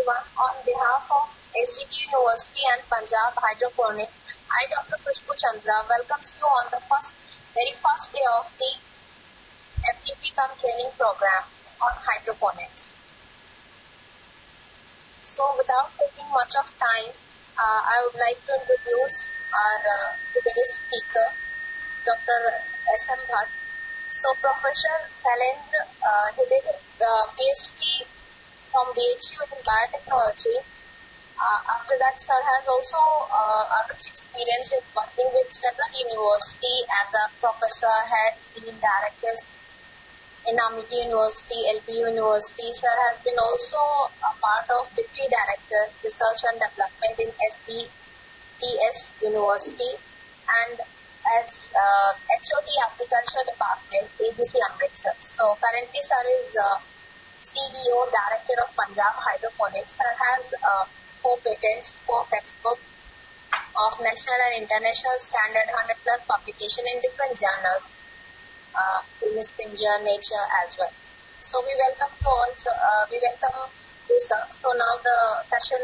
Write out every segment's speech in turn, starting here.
everyone. On behalf of SGT University and Punjab Hydroponics, I, Dr. Khushbu Chandra, welcomes you on the very first day of the FTP training program on hydroponics. So, without taking much of time, I would like to introduce our today's speaker, Dr. S.M. Bhatt. So, Professor Sailendra, he did PhD from BHU in biotechnology. After that, sir has also rich experience in working with several universities as a professor, head, dean, director in Amity University, LPU University. Sir has been also a part of Deputy Director, Research and Development in SBTS University and as HOD Agriculture Department, AGC Amritsar. So currently, sir is CEO, Director of Punjab Hydroponics. Sir has 4 patents, 4 textbooks of national and international standard, 100 plus publication in different journals, in Springer, Nature as well. So we welcome you all. We welcome you, sir. So now the session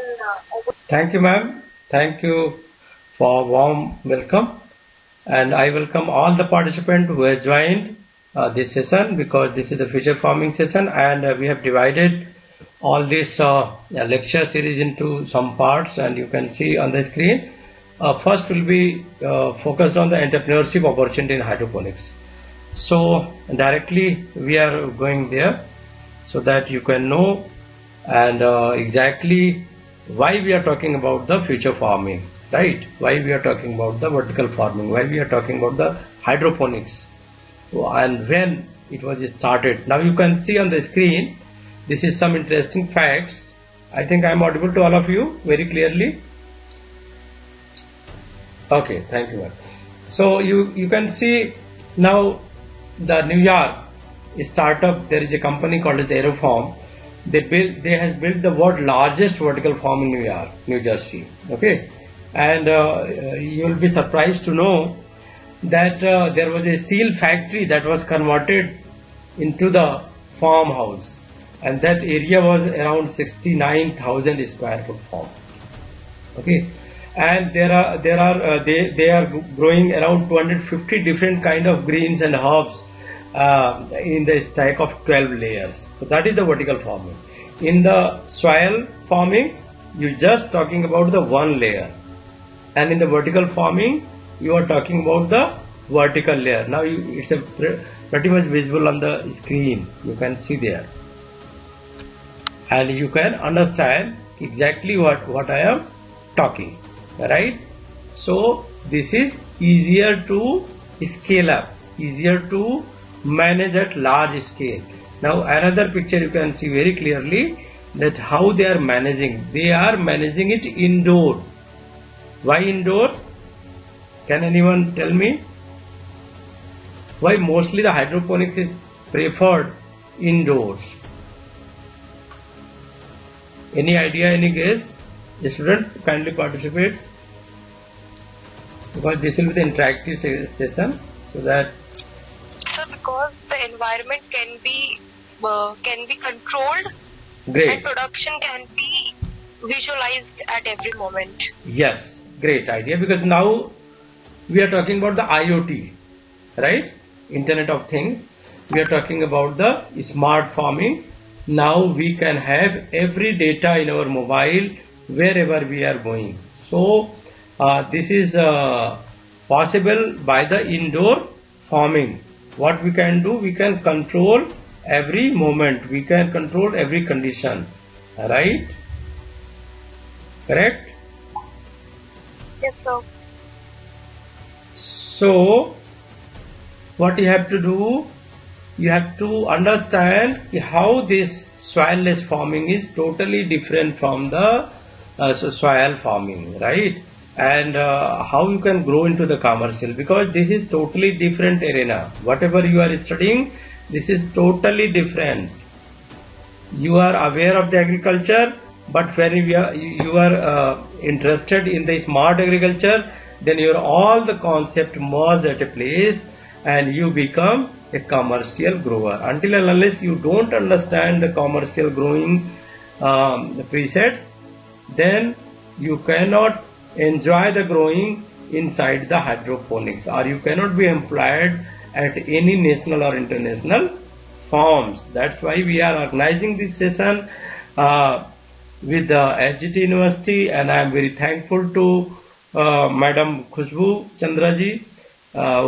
over. Thank you, ma'am. Thank you for warm welcome. And I welcome all the participants who have joined this session, because this is the future farming session, and we have divided all this lecture series into some parts, and you can see on the screen. First will be focused on the entrepreneurship opportunity in hydroponics. So directly we are going there so that you can know and exactly why we are talking about the future farming, right? Why we are talking about the vertical farming, why we are talking about the hydroponics, and when it was started. Now you can see on the screen, this is some interesting facts. I think I am audible to all of you very clearly. Okay, thank you. So you can see now the New York startup, there is a company called as Aeroform. They has built the world's largest vertical farm in New York, New Jersey. Okay, and you will be surprised to know that there was a steel factory that was converted into the farmhouse, and that area was around 69,000 square foot farm. Okay, and they are growing around 250 different kind of greens and herbs in the stack of 12 layers. So that is the vertical farming. In the soil farming, you just talking about the one layer, and in the vertical farming, you are talking about the vertical layer. Now it's pretty much visible on the screen. You can see there, and you can understand exactly what I am talking, right? So this is easier to scale up, easier to manage at large scale. Now another picture you can see very clearly that how they are managing. They are managing it indoor. Why indoor? Can anyone tell me? Why mostly the hydroponics is preferred indoors? Any idea, any guess? The student kindly participate, because this will be the interactive session, so that. So because the environment can be controlled. Great. And production can be visualized at every moment. Yes, great idea, because now we are talking about the IoT, right? Internet of Things. We are talking about the smart farming. Now we can have every data in our mobile wherever we are going. So this is possible by the indoor farming. What we can do, we can control every moment, we can control every condition, right? Correct? Yes, sir. So what you have to do, you have to understand how this soilless farming is totally different from the soil farming, right? And how you can grow into the commercial, because this is totally different arena. Whatever you are studying, this is totally different. You are aware of the agriculture, but when you are interested in the smart agriculture, then your all the concept merge at a place and you become a commercial grower. Until and unless you don't understand the commercial growing presets, then you cannot enjoy the growing inside the hydroponics, or you cannot be employed at any national or international forms. That's why we are organizing this session with the SGT University, and I am very thankful to Madam Khushbu Chandraji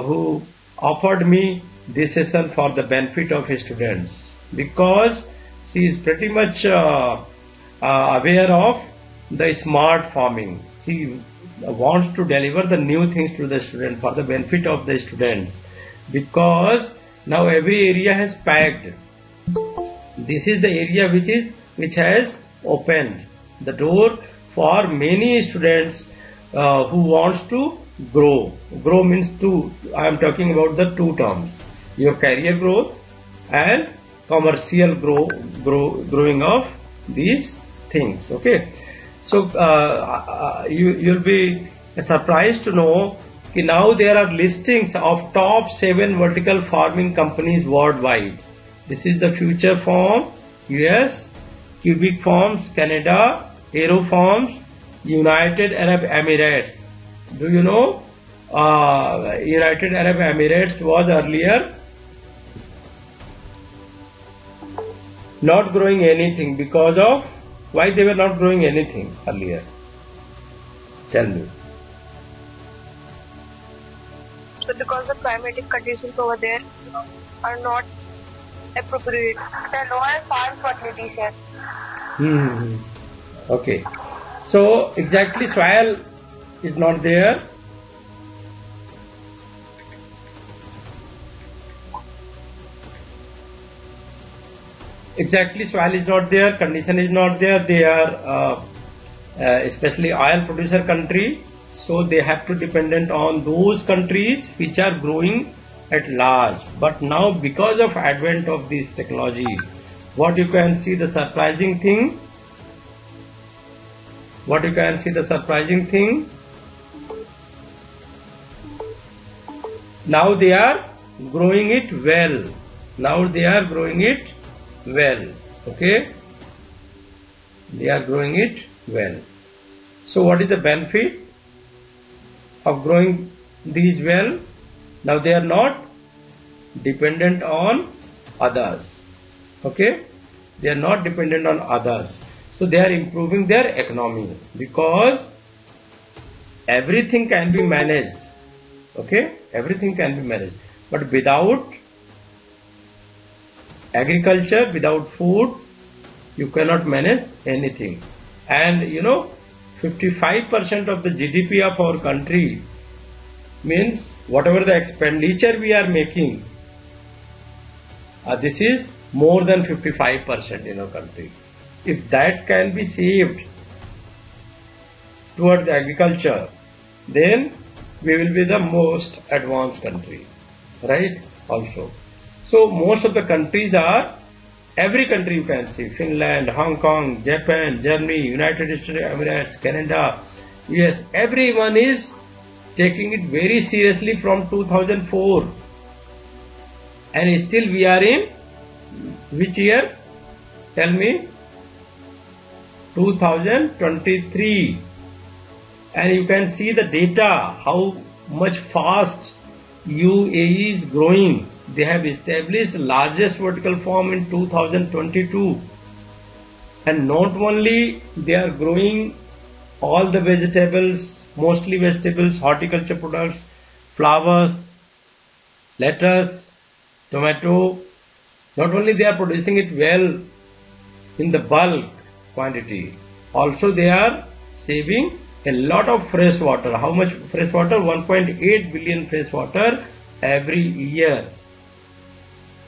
who offered me this session for the benefit of students, because she is pretty much aware of the smart farming. She wants to deliver the new things to the student for the benefit of the students, because now every area has packed. This is the area which has opened the door for many students who wants to grow. Grow means two. I am talking about the two terms: your career growth and commercial growing of these things. Okay, so you'll be surprised to know that now there are listings of top 7 vertical farming companies worldwide. This is the Future Farm, US, Cubic Farms, Canada, Aero Farms, United Arab Emirates. Do you know United Arab Emirates was earlier not growing anything? Because of why they were not growing anything earlier? Tell me. So because the climatic conditions over there are not appropriate. The lower farm fertility, sir. Okay. So exactly soil is not there. Exactly soil is not there, condition is not there. They are especially oil producer country, so they have to dependent on those countries which are growing at large. But now because of advent of this technology, what you can see the surprising thing, now they are growing it well. Okay, they are growing it well. So what is the benefit of growing these well? Now they are not dependent on others. Okay, they are not dependent on others. So they are improving their economy, because everything can be managed. Okay, everything can be managed, but without agriculture, without food, you cannot manage anything. And 55% of the GDP of our country means whatever the expenditure we are making, this is more than 55% in our country. If that can be saved towards agriculture, then we will be the most advanced country, right? Also, so most of the countries are, every country you can see, Finland, Hong Kong, Japan, Germany, United States Emirates, Canada, US, everyone is taking it very seriously from 2004, and still we are in which year? Tell me. 2023, and you can see the data how much fast UAE is growing. They have established largest vertical farm in 2022, and not only they are growing all the vegetables, mostly vegetables, horticulture products, flowers, lettuce, tomato. Not only they are producing it well in the bulk quantity, also they are saving a lot of fresh water. How much fresh water? 1.8 billion fresh water every year.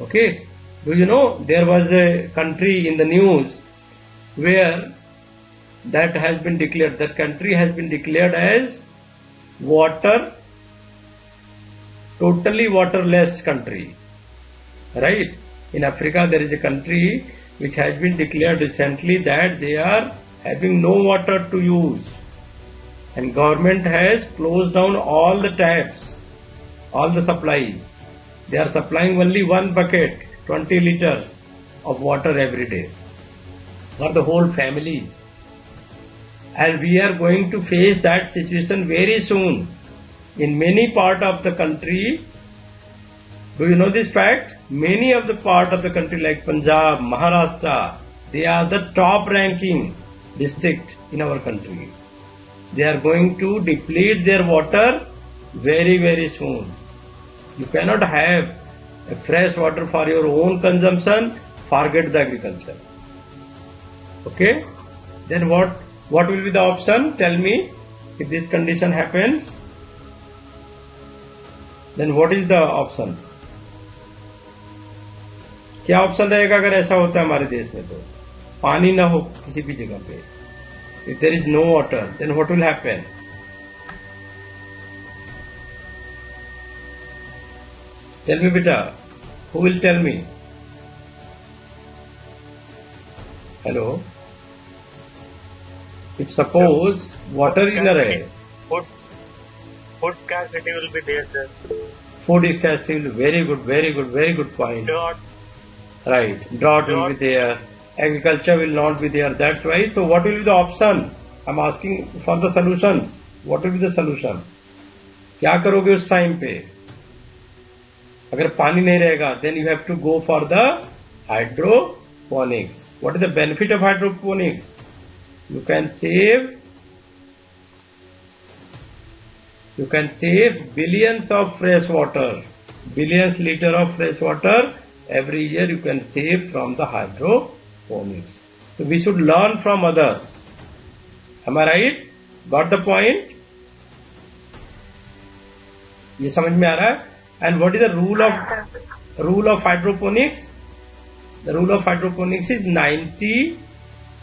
Okay, do you know there was a country in the news where that has been declared, that country has been declared as totally waterless country, right? In Africa there is a country which has been declared recently that they are having no water to use, and government has closed down all the taps, all the supplies. They are supplying only one bucket, 20 liters of water every day. for the whole families. And we are going to face that situation very soon in many part of the country. Do you know this fact? Many of the part of the country like Punjab, Maharashtra, they are the top ranking district in our country. They are going to deplete their water very, very soon. You cannot have a fresh water for your own consumption, forget the agriculture. Okay? Then what will be the option? Tell me, if this condition happens, then what is the option? क्या option रहेगा अगर ऐसा होता है हमारे देश में? तो पानी ना हो किसी भी जगह पे, if there is no water, then what will happen? Tell me beta, who will tell me? Hello? If suppose water is not there, food scarcity will be there, sir. Food scarcity will be very good point. Right, drought will be there, agriculture will not be there, that's why. So what will be the option? I'm asking for the solutions. What will be the solution? क्या करोगे उस time पे? अगर पानी नहीं रहेगा, then you have to go for the hydroponics. What is the benefit of hydroponics? You can save billions of fresh water, billions liter of fresh water every year you can save from the hydroponics. So we should learn from others. Am I right? Got the point? ये समझ में आ रहा है? And what is the rule of hydroponics? The rule of hydroponics is 90,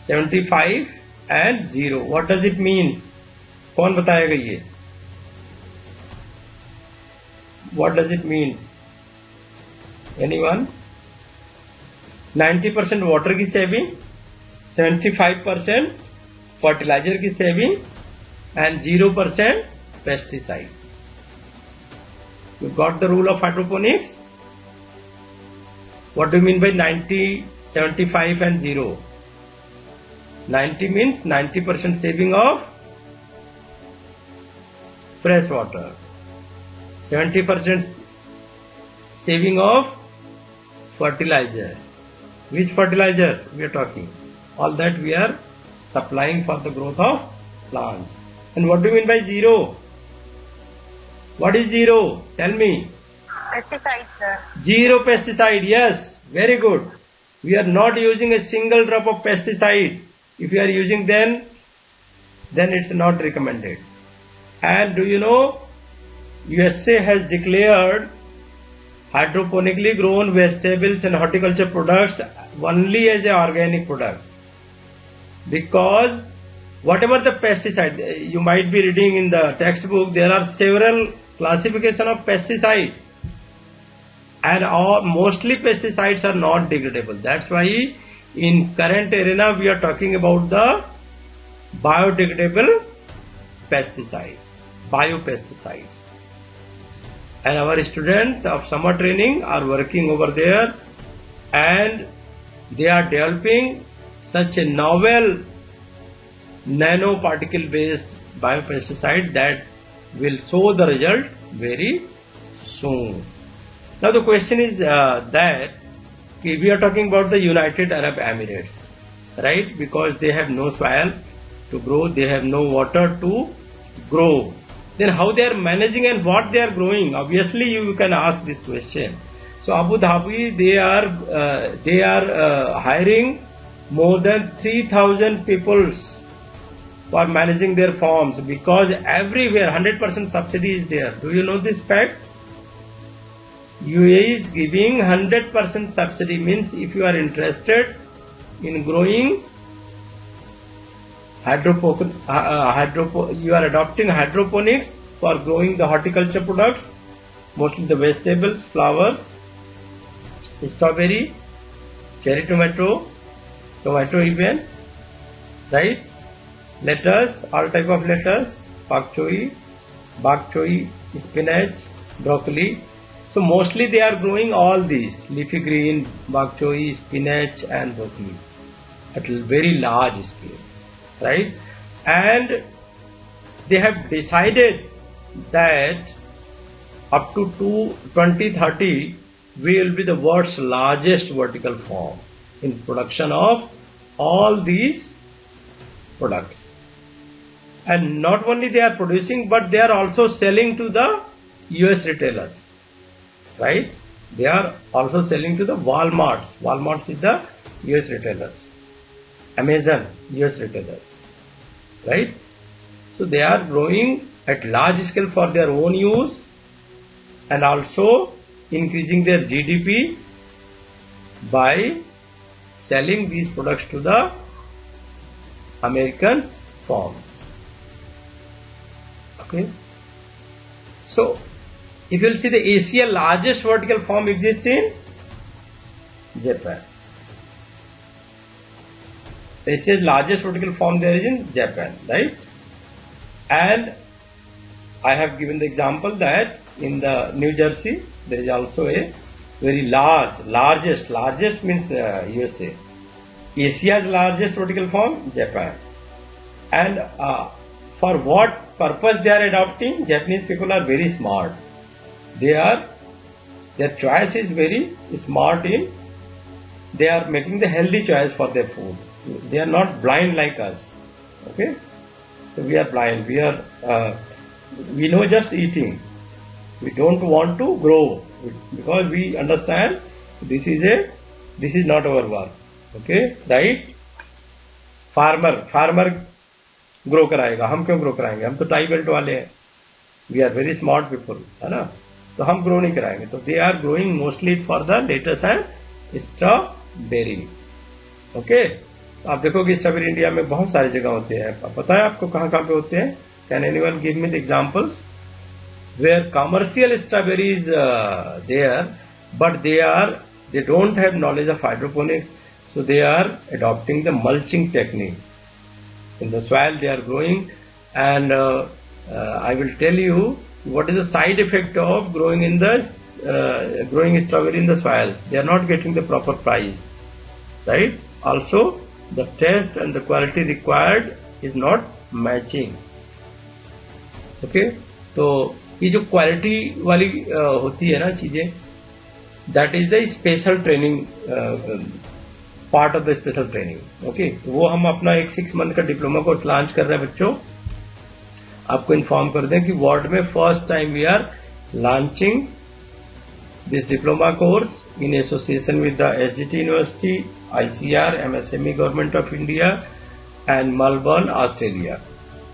75 and 0. What does it mean? कौन बताएगा ये? What does it mean? Anyone? 90% water की saving, 75% fertilizer की saving and 0% pesticide. You got the rule of hydroponics? What do you mean by 90, 75 and 0? 90 means 90% saving of fresh water, 70% saving of fertilizer. Which fertilizer we are talking? All that we are supplying for the growth of plants. And what do you mean by 0? What is 0? Tell me. Pesticide, sir. 0 pesticide, yes, very good. We are not using a single drop of pesticide. If you are using then it's not recommended. And do you know, USA has declared hydroponically grown vegetables and horticulture products only as an organic product. Because whatever the pesticide, you might be reading in the textbook, there are several classification of pesticides. And mostly pesticides are not degradable. That's why in current arena we are talking about the biodegradable pesticide, biopesticides. And our students of summer training are working over there and they are developing such a novel nanoparticle based biopesticide that will show the result very soon. Now the question is that we are talking about the United Arab Emirates, right? Because they have no soil to grow, they have no water to grow. Then how they are managing and what they are growing? Obviously you can ask this question. So Abu Dhabi, they are hiring more than 3,000 people for managing their farms because everywhere 100% subsidy is there. Do you know this fact? UAE is giving 100% subsidy, means if you are interested in growing you are adopting hydroponics for growing the horticulture products, mostly the vegetables, flowers, strawberry, cherry tomato even, right? Lettuce, all type of lettuce, pak choi, spinach, broccoli. So mostly they are growing all these leafy green, bok choy, spinach and broccoli. at a very large scale, right? And they have decided that up to 2030 we will be the world's largest vertical farm in production of all these products. And not only they are producing, but they are also selling to the US retailers, right? They are also selling to the Walmarts. Walmart is the US retailers. Amazon, US retailers, right? So they are growing at large scale for their own use and also increasing their GDP by selling these products to the American firms. Okay. So if you will see, the Asia largest vertical farm exists in Japan. Asia's largest vertical farm there is in Japan, right? And I have given the example that in the New Jersey there is also a very largest means USA. Asia's largest vertical farm, Japan. And for what purpose they are adopting? Japanese people are very smart. Their choice is very smart in, they are making the healthy choice for their food. They are not blind like us. Okay. So we are blind. We know just eating. We don't want to grow because we understand this is not our work. Okay, right? Farmer grow कराएगा, हम क्यों grow कराएंगे? हम तो tie belt वाले हैं. We are very smart people, है ना? तो हम grow नहीं कराएंगे. तो they are growing mostly for the lettuce and strawberry. Okay? आप देखोगे स्ट्रॉबेरी इंडिया में बहुत सारी जगह होते हैं. पता है आपको कहाँ कहाँ पे होते हैं? Can anyone give me the examples where commercial strawberry is there, but they don't have knowledge of hydroponics, so they are adopting the mulching technique. In the soil they are growing, and I will tell you what is the side effect of growing strawberry in the soil. They are not getting the proper price, right? Also, the taste and the quality required is not matching. Okay, तो ये जो quality वाली होती है ना चीजें, that is the special training, part of the special training. Okay, वो हम अपना एक 6 मंथ का डिप्लोमा कोर्स लॉन्च कर रहे हैं बच्चों. आपको इन्फॉर्म कर दें कि वर्ल्ड में first time we are launching this diploma course in association with the SGT University, ICR, MSME Government of India and Melbourne, Australia.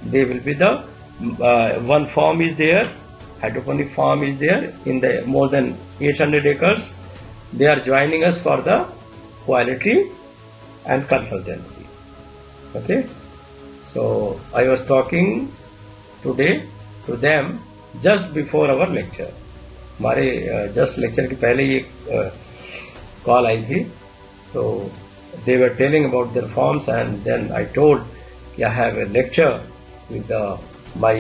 They will be the one farm is there, hydroponic farm is there in the more than 800 acres. They are joining us for the quality and consultancy. Okay, so I was talking today to them just before our lecture. हमारे just lecture के पहले ही एक call आई थी, तो they were telling about their forms and then I told कि I have a lecture with my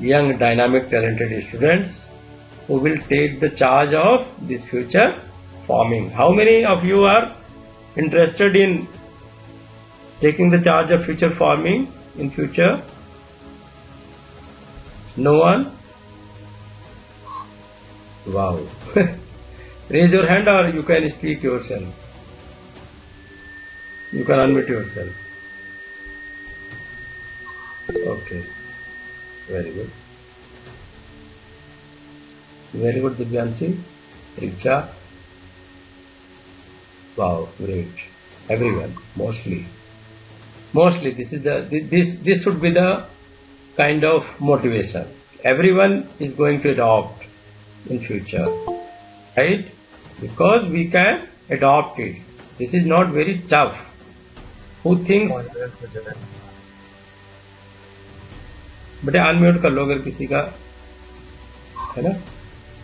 young dynamic talented students who will take the charge of this future farming. How many of you are interested in taking the charge of future farming in future? No one? Wow. Raise your hand or you can speak yourself. You can unmute yourself. Okay. Very good. Very good, Divyanshi. Richa. Wow, great. Everyone, mostly this is this should be the kind of motivation. Everyone is going to adopt in future, right? Because we can adopt it. This is not very tough. Who thinks? बेटे unmute कर लो अगर किसी का है ना,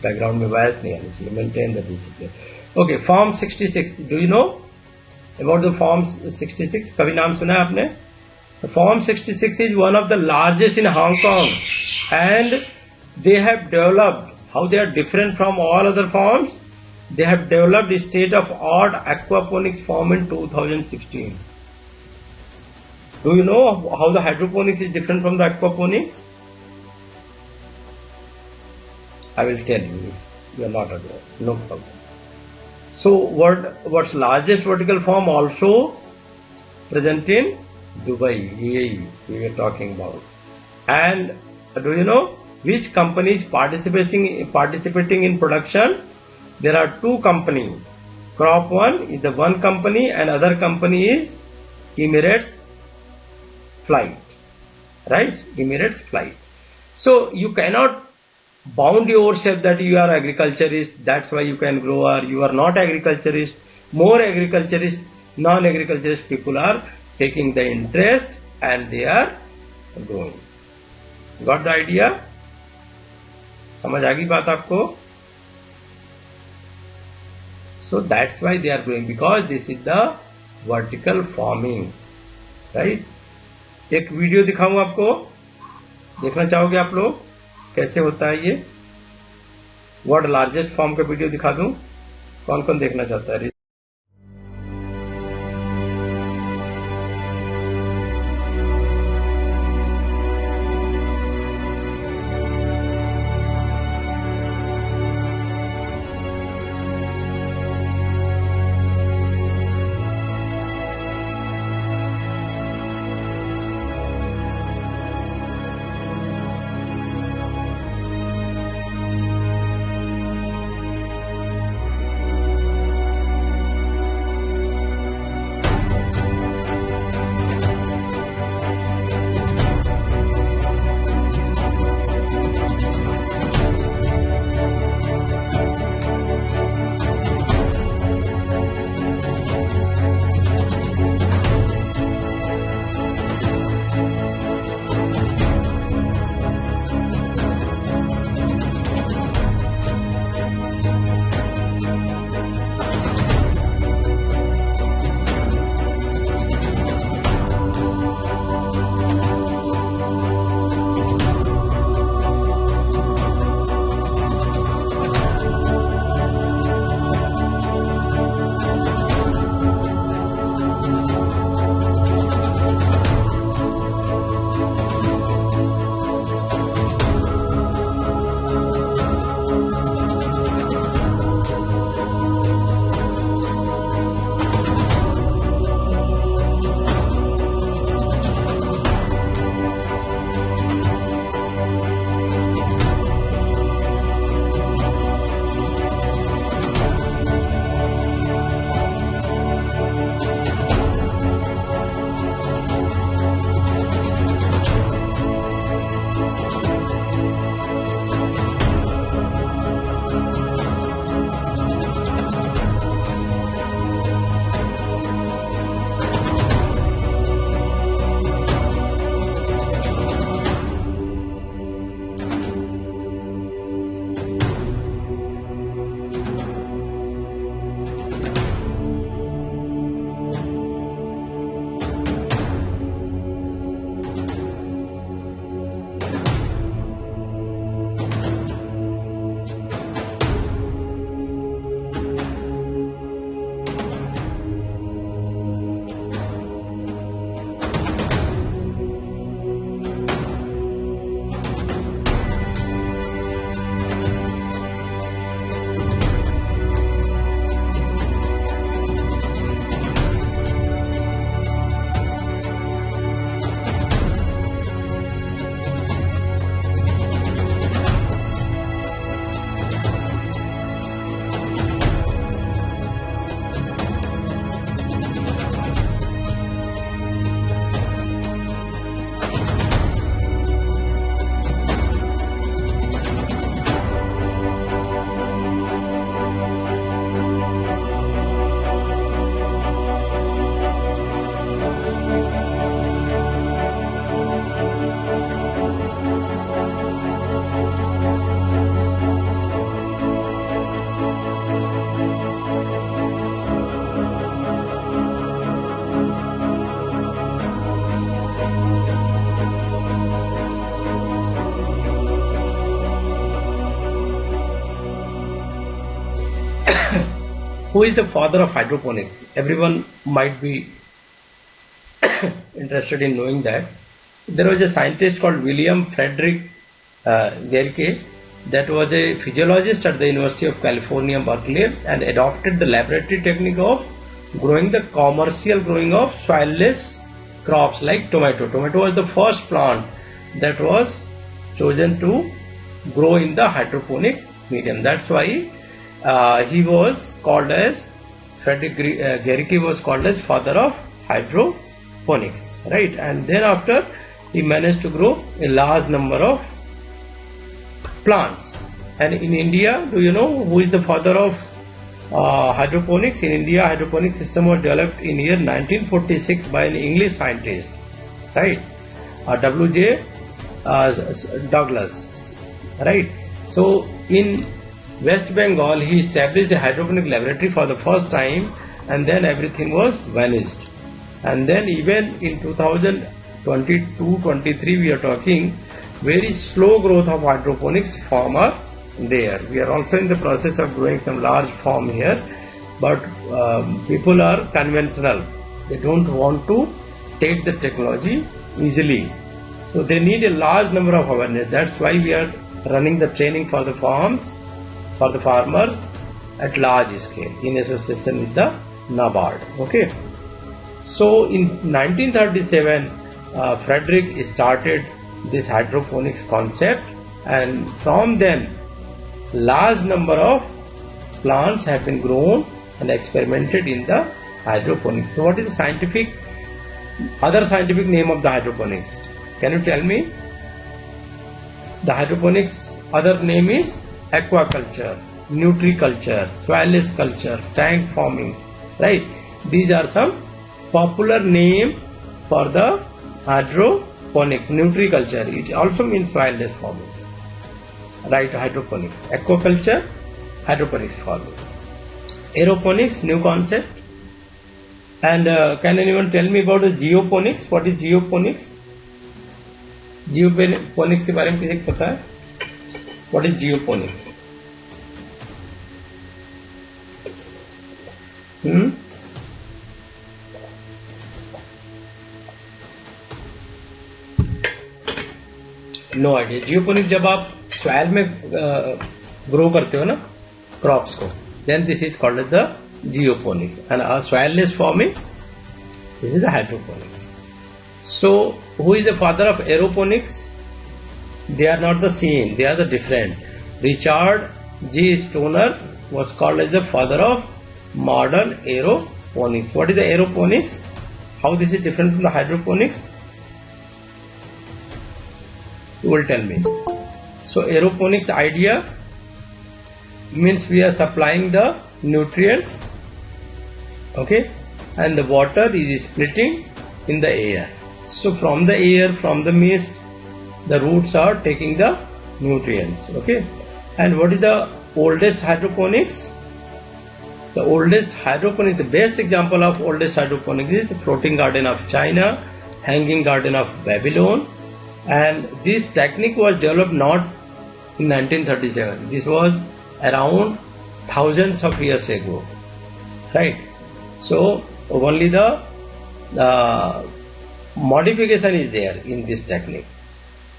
background में voice नहीं आनी चाहिए. Maintain the discipline. Okay, form 66. Do you know about the form 66? कभी नाम सुना है आपने? Form 66 is one of the largest in Hong Kong, and they have developed. How they are different from all other farms? They have developed a state-of-art aquaponics farm in 2016. Do you know how the hydroponics is different from the aquaponics? I will tell you. You are not aware. No problem. So what's largest vertical farm also present in Dubai, UAE, we were talking about. And do you know which company is participating in production? There are two companies. Crop One is the one company and other company is Emirates Flight. Right? Emirates Flight. So you cannot bound yourself that you are agriculturist, that's why you can grow, or you are not agriculturist. More agriculturist, non-agriculturist people are taking the interest and they are growing. Got the idea? समझ आ गई बात आपको? So that's why they are growing, because this is the vertical farming, right? एक video दिखाऊं आपको, देखना चाहोगे आप लोग कैसे होता है ये? वर्ल्ड लार्जेस्ट फार्म का वीडियो दिखा दूं? कौन कौन देखना चाहता है? Who is the father of hydroponics? Everyone might be interested in knowing that, there was a scientist called William Frederick Gerke, that was a physiologist at the University of California, Berkeley, and adopted the laboratory technique of growing the commercial growing of soilless crops like tomato. Tomato was the first plant that was chosen to grow in the hydroponic medium. That's why he was called as Frederick Gerke was called as father of hydroponics, right? And then after, he managed to grow a large number of plants. And in India, do you know who is the father of hydroponics? In India, hydroponic system was developed in year 1946 by an English scientist, right? W.J. Douglas, right? So in West Bengal, he established a hydroponic laboratory for the first time, and then everything was vanished. And then even in 2022-23, we are talking very slow growth of hydroponics farm are there. We are also in the process of growing some large farm here, but people are conventional. They don't want to take the technology easily. So they need a large number of awareness. That's why we are running the training for the farms, for the farmers at large scale in association with the NABARD. Okay. So in 1937, Frederick started this hydroponics concept, and from then large number of plants have been grown and experimented in the hydroponics. So what is the other scientific name of the hydroponics? Can you tell me? The hydroponics other name is aquaculture, nutriculture, soilless culture, tank farming, right? These are some popular name for the hydroponics. Nutriculture, it also means soilless farming, right? Hydroponics, aquaculture, hydroponics farming. Aeroponics, new concept. And can anyone tell me about the geoponics? What is geoponics? Geoponics के बारे में किसी को पता है? What is geoponics? No idea. Geoponics जब आप soil में ग्रो करते हो ना क्रॉप्स को, then this is called the geoponics. And soilless farming, this is the hydroponics. So who is the father of aeroponics? They are not the same, they are the different. Richard J. Stoner was called as the father of modern aeroponics. What is the aeroponics? How this is different from the hydroponics? You will tell me. So aeroponics idea means we are supplying the nutrients, okay, and the water is splitting in the air. So from the air, from the mist, the roots are taking the nutrients, okay. And what is the oldest hydroponics? The oldest hydroponics, the best example of oldest hydroponics is the floating garden of China, hanging garden of Babylon. And this technique was developed not in 1937. This was around thousands of years ago, right? So only the modification is there in this technique.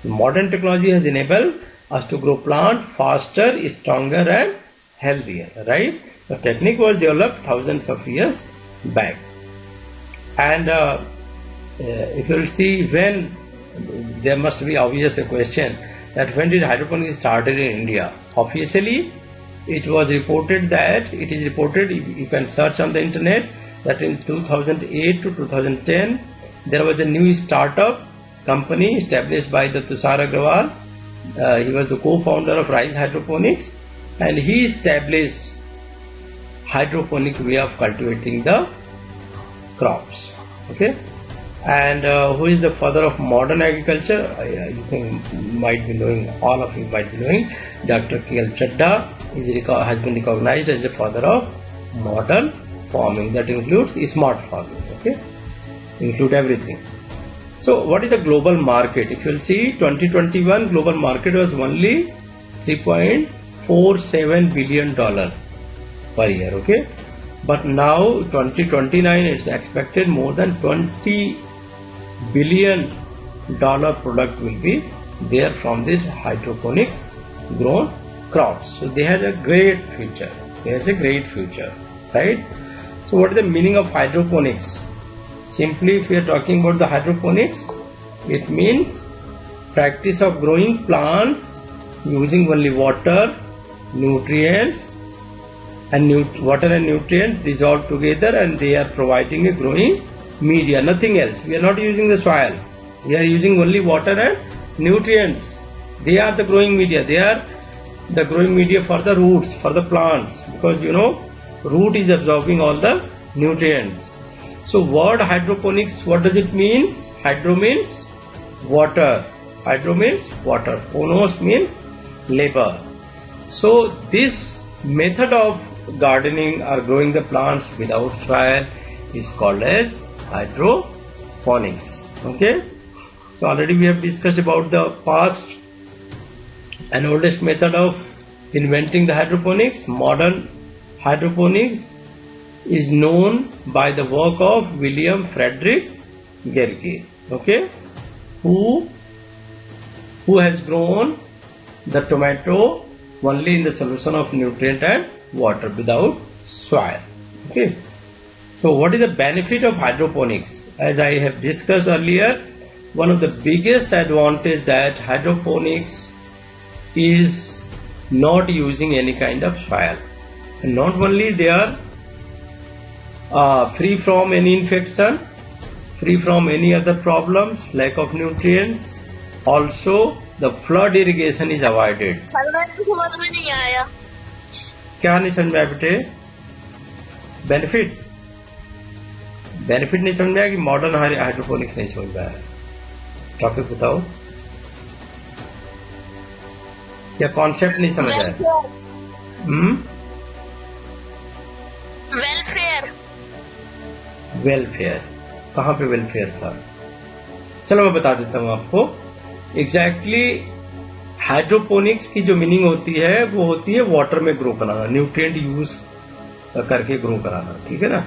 Modern technology has enabled us to grow plant faster, stronger and healthier, right? The technique was developed thousands of years back. And if you will see, when there must be obvious a question that when did hydroponics started in India? Officially, it was reported that it is reported, you can search on the internet, that in 2008 to 2010 there was a new startup company established by the Tushar Agrawal. He was the co-founder of Rise Hydroponics, and he established hydroponic way of cultivating the crops, okay. And who is the father of modern agriculture? You think might be knowing, all of you might be knowing, Dr. K.L. Chadha has been recognized as the father of modern farming. That includes smart farming, okay, include everything. So what is the global market? If you will see, 2021 global market was only $3.47 billion per year, okay. But now 2029 it's expected more than $20 billion dollar product will be there from this hydroponics grown crops. So they have a great future. Right? So what is the meaning of hydroponics? Simply, if we are talking about the hydroponics, it means practice of growing plants using only water, nutrients and nutrients dissolved together, and they are providing a growing media, nothing else. We are not using the soil. We are using only water and nutrients. They are the growing media. They are the growing media for the roots, for the plants, because root is absorbing all the nutrients. So word hydroponics, what does it mean? Hydro means water. Ponos means labor. So this method of gardening or growing the plants without soil is called as hydroponics. Okay. So already we have discussed about the past and oldest method of inventing the hydroponics. Modern hydroponics is known by the work of William Frederick Gerke, okay, who has grown the tomato only in the solution of nutrient and water without soil. Okay. So what is the benefit of hydroponics? As I have discussed earlier, one of the biggest advantage that hydroponics is not using any kind of soil. And not only they are free from any infection, free from any other problems, lack of nutrients, also the flood irrigation is avoided. समझ में नहीं आया. क्या नहीं समझ में आया बेटे? बेनिफिट नहीं समझ में आया कि मॉडर्न हाइड्रोपोनिक्स नहीं समझ में आया? टॉपिक बताओ. या कॉन्सेप्ट नहीं समझ आया? वेलफेयर. कहाँ पे वेलफेयर था? चलो मैं बता देता हूँ आपको. एग्जैक्टली हाइड्रोपोनिक्स की जो मीनिंग होती है वो होती है वाटर में ग्रो कराना, न्यूट्रिएंट यूज करके ग्रो कराना. ठीक है ना.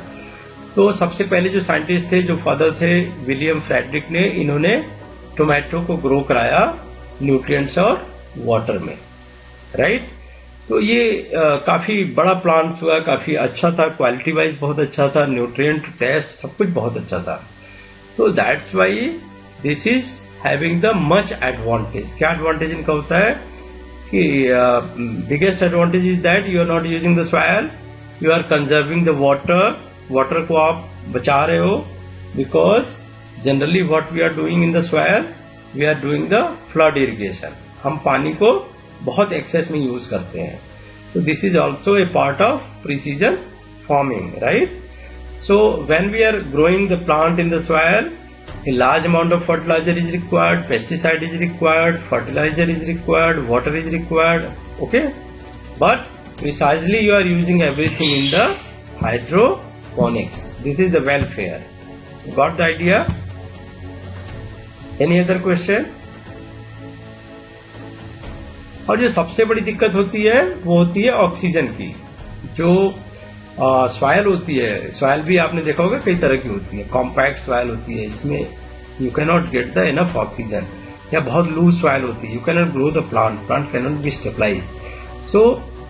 तो सबसे पहले जो साइंटिस्ट थे, जो फादर थे विलियम फ्रेडरिक ने, इन्होंने टोमेटो को ग्रो कराया न्यूट्रिएंट्स और वाटर में. राइट. तो ये काफी बड़ा प्लांट हुआ, काफी अच्छा था, क्वालिटी वाइज बहुत अच्छा था, न्यूट्रिएंट टेस्ट सब कुछ बहुत अच्छा था. तो that's why this is having the much advantage. क्या एडवांटेज इनका होता है कि biggest advantage is that you are not using the soil, you are conserving the water को आप बचा रहे हो. Because generally what we are doing in the soil, we are doing the flood irrigation. हम पानी को बहुत एक्सेस में यूज करते हैं. So this is also a part of precision farming. Right. So when we are growing the plant in the soil, a large amount of fertilizer is required, pesticide is required, fertilizer is required, water is required. Okay. But precisely you are using everything in the hydroponics. This is the welfare. Got the idea? Any other question? और जो सबसे बड़ी दिक्कत होती है वो होती है ऑक्सीजन की. जो सॉइल होती है, सॉइल भी आपने देखा होगा कई तरह की होती है. कॉम्पैक्ट सॉइल होती है, इसमें you can not get the enough oxygen. या बहुत लूज सॉइल होती है, you can not grow the plant can not be stabilise. So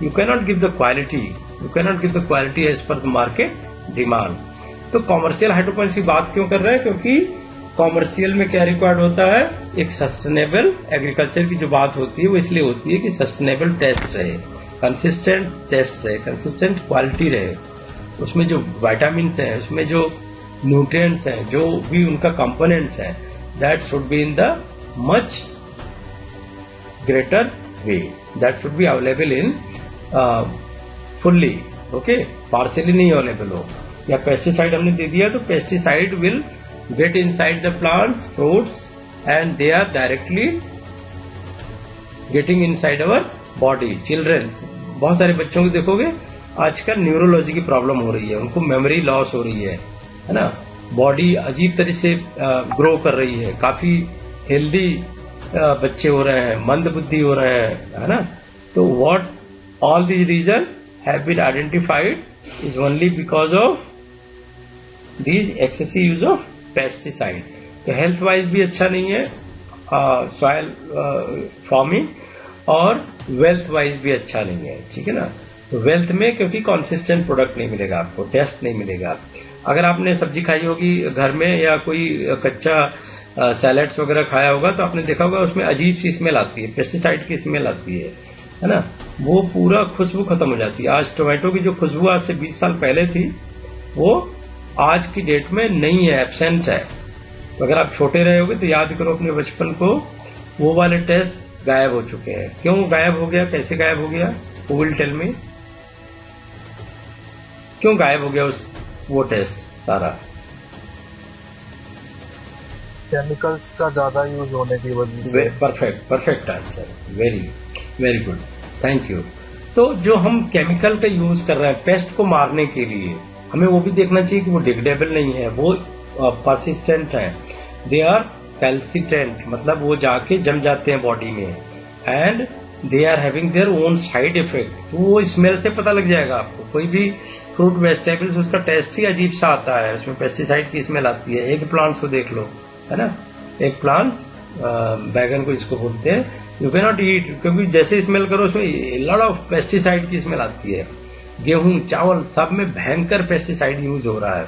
you can not give the quality as per the market demand. तो commercial hydroponics की बात क्यों कर रहे हैं? क्योंकि कॉमर्शियल में क्या रिक्वायर्ड होता है? एक सस्टेनेबल एग्रीकल्चर की जो बात होती है वो इसलिए होती है कि सस्टेनेबल टेस्ट रहे, कंसिस्टेंट टेस्ट रहे, कंसिस्टेंट क्वालिटी रहे. उसमें जो विटामिन्स हैं, उसमें जो न्यूट्रिएंट्स हैं, जो भी उनका कंपोनेंट्स हैं, that should be in the much greater way. That should be available in fully. Okay. Partially नहीं अवेलेबल हो. या पेस्टिसाइड हमने दे दिया तो pesticide will get inside the plant fruits and they are directly getting inside our body. Childrens, बहुत सारे बच्चों को देखोगे आजकल न्यूरोलॉजी की प्रॉब्लम हो रही है, उनको मेमोरी लॉस हो रही है ना. बॉडी अजीब तरह से ग्रो कर रही है. काफी हेल्दी बच्चे हो रहे हैं, मंद बुद्धि हो रहे हैं, है ना. तो what all these reason have been identified is only because of these excessive use of pesticide. तो हेल्थ वाइज भी अच्छा नहीं है सॉइल फॉर्मिंग, और वेल्थ वाइज भी अच्छा नहीं है, ठीक है ना। तो वेल्थ में क्योंकि कंसिस्टेंट प्रोडक्ट नहीं मिलेगा आपको, टेस्ट नहीं मिलेगा। अगर आपने सब्जी खाई होगी घर में या कोई कच्चा सैलेड्स वगैरह खाया होगा तो आपने देखा होगा उसमें अजीब सी स्मेल आती है, पेस्टिसाइड की स्मेल आती है ना। वो पूरा खुशबू खत्म हो जाती है। आज टोमेटो की जो खुशबू आज से 20 साल पहले थी वो आज की डेट में नहीं है, एब्सेंट है। तो अगर आप छोटे रहे होगे तो याद करो अपने बचपन को, वो वाले टेस्ट गायब हो चुके हैं। क्यों गायब हो गया, कैसे गायब हो गया, हु विल टेल मी, क्यों गायब हो गया वो टेस्ट सारा? केमिकल्स का ज्यादा यूज होने की वजह से। Perfect answer, very very good, thank you. तो जो हम केमिकल का यूज कर रहे हैं पेस्ट को मारने के लिए, हमें वो भी देखना चाहिए कि वो डिग्रेडेबल नहीं है, वो परसिस्टेंट है, दे आर कैल्सिटेंट, मतलब वो जाके जम जाते हैं बॉडी में, and they are having their own side effect. तो वो स्मेल से पता लग जाएगा आपको। कोई भी फ्रूट वेजिटेबल्स उसका टेस्ट ही अजीब सा आता है, उसमें पेस्टिसाइड की स्मेल आती है। एग प्लांट्स को देख लो, है ना, एग प्लांट्स, बैगन को इसको बोलते हैं, यू कैन नॉट ईट, क्योंकि जैसे स्मेल करो उसमें लॉट ऑफ पेस्टिसाइड की स्मेल आती है। गेहूं, चावल, सब में भयंकर पेस्टिसाइड यूज हो रहा है,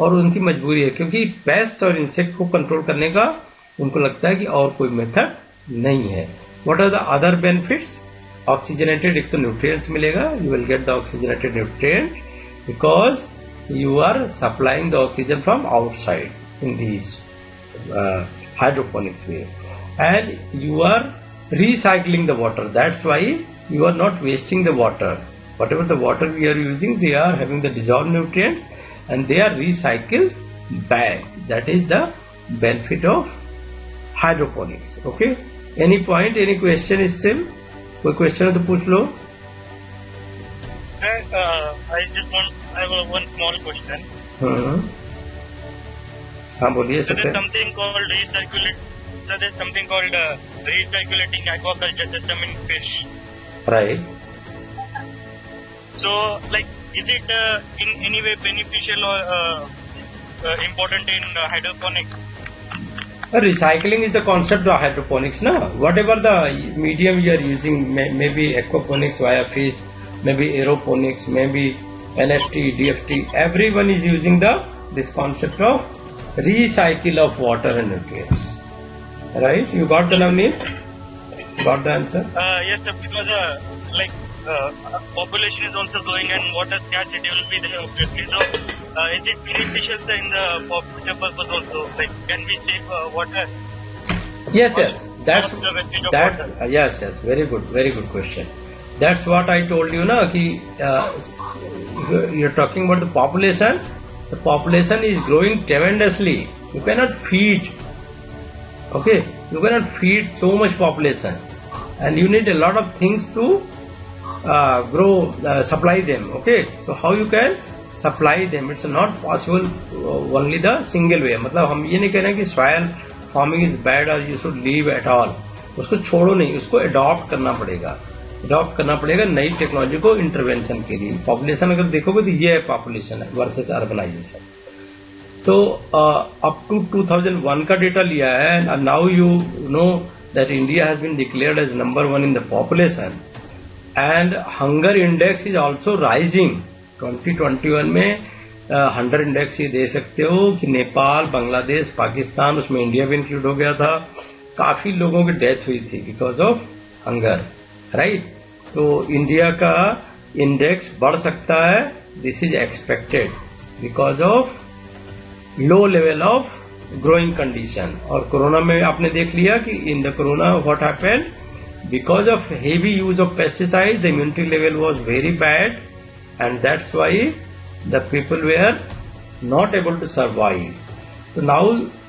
और उनकी मजबूरी है क्योंकि पेस्ट और इंसेक्ट को कंट्रोल करने का उनको लगता है कि और कोई मेथड नहीं है। What are the other benefits? Oxygenated, एक तो न्यूट्रिएंट्स मिलेगा, you will get the oxygenated nutrient because you are supplying the oxygen from outside in these hydroponics way, and you are recycling the water. That's why you are not wasting the water. Whatever the water we are using, they are having the dissolved nutrients and they are recycled back. That is the benefit of hydroponics. Okay, any point, any question still? कोई question है तो पूछ लो। I have one small question. हाँ बोलिए। So there's something called recirculating aquaculture system in fish. Right. So, like, is it in any way beneficial or important in hydroponics? Recycling is the concept of hydroponics, no? Whatever the medium you are using, maybe aquaponics via fish, maybe aeroponics, maybe NFT, DFT, everyone is using this concept of recycle of water and nutrients. Right? You got the name? Got the answer? Yes, sir, because population is also growing and water scarcity will be there obviously. So, is it beneficial in the future purpose also? Like, can we save water? Yes. Yes. Very good question. That's what I told you, na, कि you're talking about the population. The population is growing tremendously. You cannot feed. Okay, you cannot feed so much population, and you need a lot of things to grow, supply them. Okay, so how you can supply them? It's not possible only the single way. मतलब हम ये नहीं कह रहे हैं कि soil farming is bad or you should leave at all. उसको छोड़ो नहीं, उसको adopt करना पड़ेगा नई टेक्नोलॉजी को इंटरवेंशन के लिए। पॉपुलेशन अगर देखोगे तो ये है पॉपुलेशन है वर्सेस अर्बनाइजेशन। तो अप टू 2001 का डेटा लिया है, and now you know that India has been declared as number 1 in the population, and hunger index is also rising. 2021 में हंगर इंडेक्स ये दे सकते हो कि नेपाल, बांग्लादेश, पाकिस्तान, उसमें इंडिया भी इंक्लूड हो गया था, काफी लोगों की डेथ हुई थी बिकॉज ऑफ हंगर। राइट, तो इंडिया का इंडेक्स बढ़ सकता है, this is expected because of low level of growing condition. और कोरोना में आपने देख लिया कि in the corona what happened, because of heavy use of pesticide the immunity level was very bad, and that's why the people were not able to survive. So now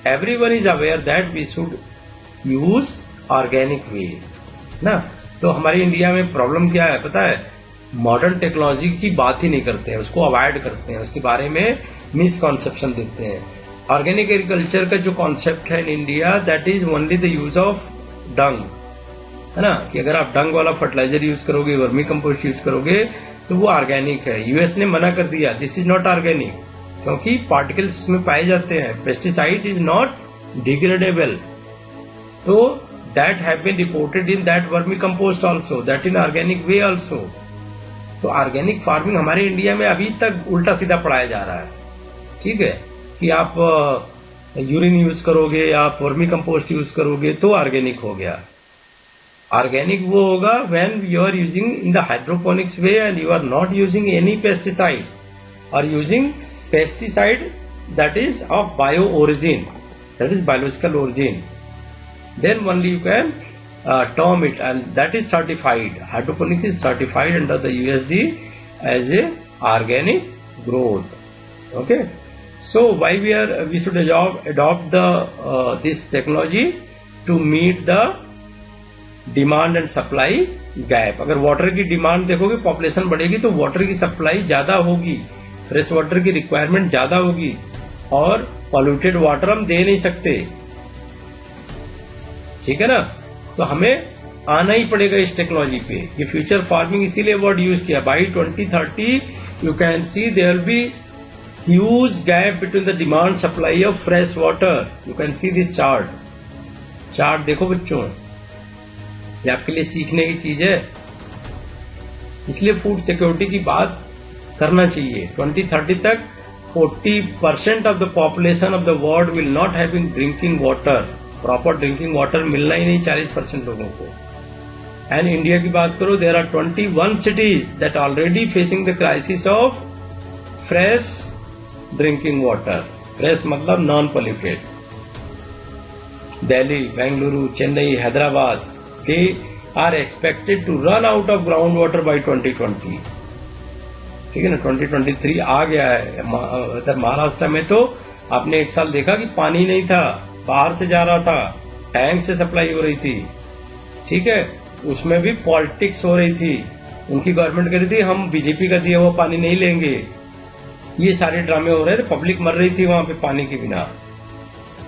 everyone is aware that we should use organic way ना। तो हमारी India में problem क्या है पता है, modern technology की बात ही नहीं करते हैं, उसको अवॉइड करते हैं, उसके बारे में मिसकॉन्सेप्शन देते हैं। ऑर्गेनिक एग्रीकल्चर का जो कॉन्सेप्ट है in India, that is only the use of dung, है ना, कि अगर आप डंग वाला फर्टिलाइजर यूज करोगे, वर्मी कंपोस्ट यूज करोगे तो वो ऑर्गेनिक है। यूएस ने मना कर दिया, दिस इज नॉट ऑर्गेनिक, क्योंकि पार्टिकल्स में पाए जाते हैं। Pesticide is not degradable. So that have been reported in that vermicompost also, that in organic way also. तो ऑर्गेनिक फार्मिंग हमारे इंडिया में अभी तक उल्टा सीधा पढ़ाया जा रहा है, ठीक है, कि आप यूरिन यूज करोगे, आप वर्मी कंपोस्ट यूज करोगे तो ऑर्गेनिक हो गया. ऑर्गेनिक वो होगा when you are using in the hydroponics way and you are not using any pesticide और using pesticide that is of bio origin, that is biological origin. Then only you can term it, and that is certified. Hydroponics is certified under the USD as a organic growth. Okay. So why we should adopt the this technology to meet the demand and supply gap. अगर water की demand देखोगे, population बढ़ेगी तो water की supply ज्यादा होगी, fresh water की requirement ज्यादा होगी और पॉल्यूटेड वाटर हम दे नहीं सकते, ठीक है ना. तो हमें आना ही पड़ेगा इस टेक्नोलॉजी पे. ये फ्यूचर फार्मिंग इसीलिए वर्ड यूज किया. By 2030 you can see there will be huge gap between the demand supply of fresh water. You can see this chart देखो बच्चों, ये आपके लिए सीखने की चीज है. इसलिए फूड सिक्योरिटी की बात करना चाहिए. 2030 तक 40% of the population of the world will not having drinking water. Proper drinking water मिलना ही नहीं 40% लोगों को. एंड इंडिया की बात करो, there are 21 cities that already facing the crisis of fresh drinking water. Fresh मतलब non polluted. Delhi, Bengaluru, Chennai, Hyderabad, they are expected to run out of ground water by 2020. ठीक है ना. 2023 आ गया है. महाराष्ट्र में तो आपने एक साल देखा कि पानी नहीं था, बाहर से जा रहा था, टैंक से सप्लाई हो रही थी, ठीक है. उसमें भी पॉलिटिक्स हो रही थी. उनकी गवर्नमेंट कह रही थी हम बीजेपी का दिया हुआ पानी नहीं लेंगे. ये सारे ड्रामे हो रहे थे, पब्लिक मर रही थी वहां पे पानी के बिना.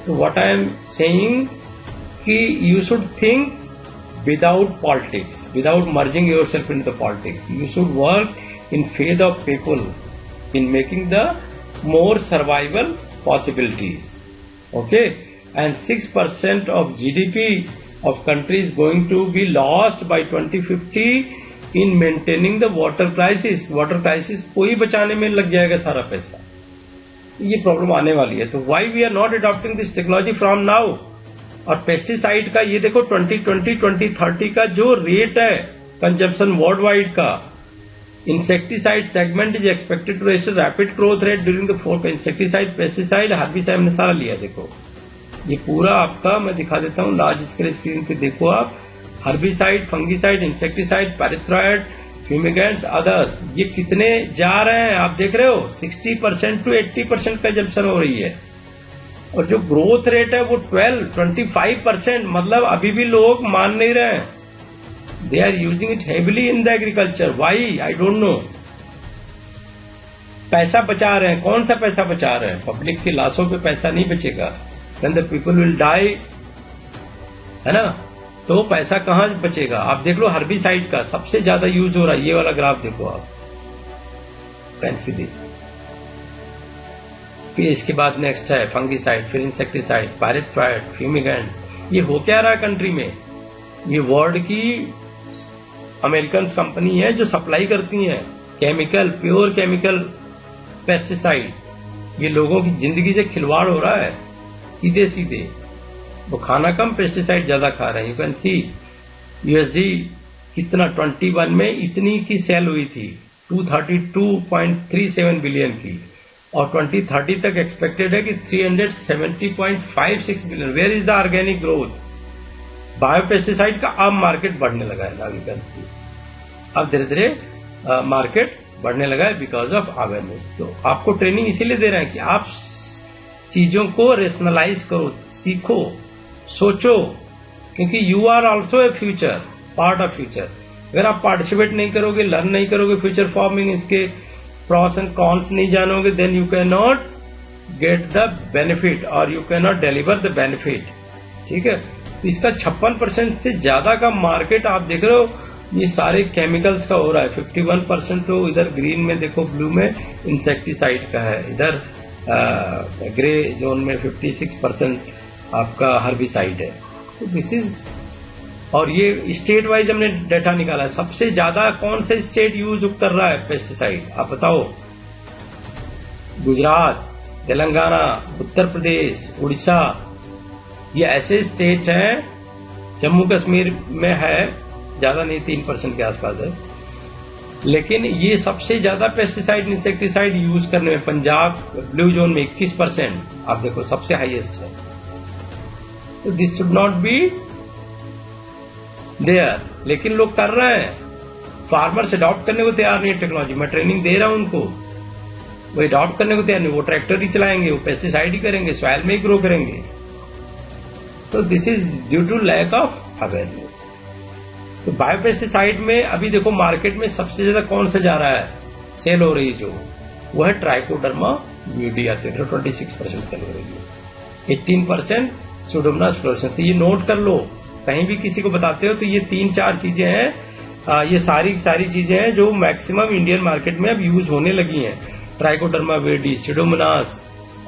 तो व्हाट आई एम सेइंग कि you should think without politics, without merging yourself in the politics. You should work in faith of people in making the more survival possibilities. Okay. And 6% of GDP of country is going to be lost by 2050 in maintaining the water crisis. Water crisis को ही बचाने में लग जाएगा सारा पैसा. ये problem आने वाली है. तो why we are not adopting this technology from now? और पेस्टिसाइड का ये देखो 2020-2030 का जो रेट है कंजम्पशन वर्ल्ड वाइड का, insecticide segment is expected to register rapid growth rate during the fourth. Insecticide, pesticide, herbicide हमने सारा लिया. देखो ये पूरा आपका मैं दिखा देता हूँ लार्ज स्केल स्क्रीन पे. देखो आप, herbicide, fungicide, insecticide, pyrethroid, fumigants, others, ये कितने जा रहे हैं आप देख रहे हो. 60% to 80% कंजम्पशन हो रही है. और जो ग्रोथ रेट है वो 12-25%. मतलब अभी भी लोग मान नहीं रहे हैं. They are using it heavily in the agriculture. Why I don't know. पैसा बचा रहे हैं. कौन सा पैसा बचा रहे हैं? पब्लिक की लाशों पे पैसा नहीं बचेगा. Then the people will die, है ना. तो पैसा कहां बचेगा? आप देख लो हर्बिसाइड का सबसे ज्यादा यूज हो रहा है. ये वाला ग्राफ देखो आप, फैंसी दिस. फिर इसके बाद नेक्स्ट है फंगिसाइड, फिर इंसेक्टिसाइड, पैराथ्राइड, फ्यूमिगेंट. ये हो क्या रहा है कंट्री में? ये वर्ल्ड की अमेरिकन कंपनी है जो सप्लाई करती है केमिकल, प्योर केमिकल पेस्टिसाइड. ये लोगों की जिंदगी से खिलवाड़ हो रहा है सीधे सीधे. वो खाना कम, पेस्टिसाइड ज्यादा खा रहे हैं. यू कैन सी यूएसडी कितना 21 में इतनी की सेल हुई थी 232.37 बिलियन की, और 2030 तक एक्सपेक्टेड है कि 370.56 billion. Where is the organic growth? Biopesticide का अब मार्केट बढ़ने लगा है. नाउ यू कैन सी अब धीरे धीरे मार्केट बढ़ने लगा है बिकॉज ऑफ अवेयरनेस. तो आपको ट्रेनिंग इसीलिए दे रहे हैं कि आप चीजों को रेशनलाइज करो, सीखो, सोचो, क्योंकि you are also a future, part of future. अगर आप पार्टिसिपेट नहीं करोगे, लर्न नहीं करोगे फ्यूचर फार्मिंग, इसके प्रॉस एंड कॉन्स नहीं जानोगे, then you can not get the benefit और you can not deliver the benefit. ठीक है. तो इसका 56% से ज्यादा का मार्केट आप देख रहे हो. ये सारे केमिकल्स का हो रहा है. 51% तो इधर ग्रीन में देखो, ब्लू में इंसेक्टिसाइड का है. इधर ग्रे जोन में 56% आपका हर्बिसाइड है। तो दिस इज, और ये स्टेट वाइज हमने डाटा निकाला है। सबसे ज्यादा कौन सा स्टेट यूज कर रहा है पेस्टिसाइड, आप बताओ? गुजरात, तेलंगाना, उत्तर प्रदेश, उड़ीसा, ये ऐसे स्टेट हैं। जम्मू कश्मीर में है, ज्यादा नहीं, 3% के आसपास है, लेकिन ये सबसे ज्यादा पेस्टिसाइड इंसेक्टिसाइड यूज करने में पंजाब ब्लू जोन में 21%, आप देखो सबसे हाईएस्ट है। तो this should not be there, लेकिन लोग कर रहे हैं। फार्मर्स अडॉप्ट करने को तैयार नहीं है टेक्नोलॉजी। मैं ट्रेनिंग दे रहा हूं उनको, वो अडॉप्ट करने को तैयार नहीं। वो ट्रैक्टर ही चलाएंगे, वो पेस्टिसाइड ही करेंगे, सॉइल में ही ग्रो करेंगे। तो this is due to lack of awareness. तो बायोपेस्टिसाइड में अभी देखो मार्केट में सबसे ज्यादा कौन सा जा रहा है, सेल हो रही जो, वो है ट्राइकोडर्मा विरिडी, 26% सेल हो रही है, 18% सुडोमोनास फ्लोरेसेंस। तो ये नोट कर लो, कहीं भी किसी को बताते हो तो ये 3-4 चीजें हैं, ये सारी चीजें हैं जो मैक्सिमम इंडियन मार्केट में अब यूज होने लगी हैं। Trichoderma viride, pseudomonas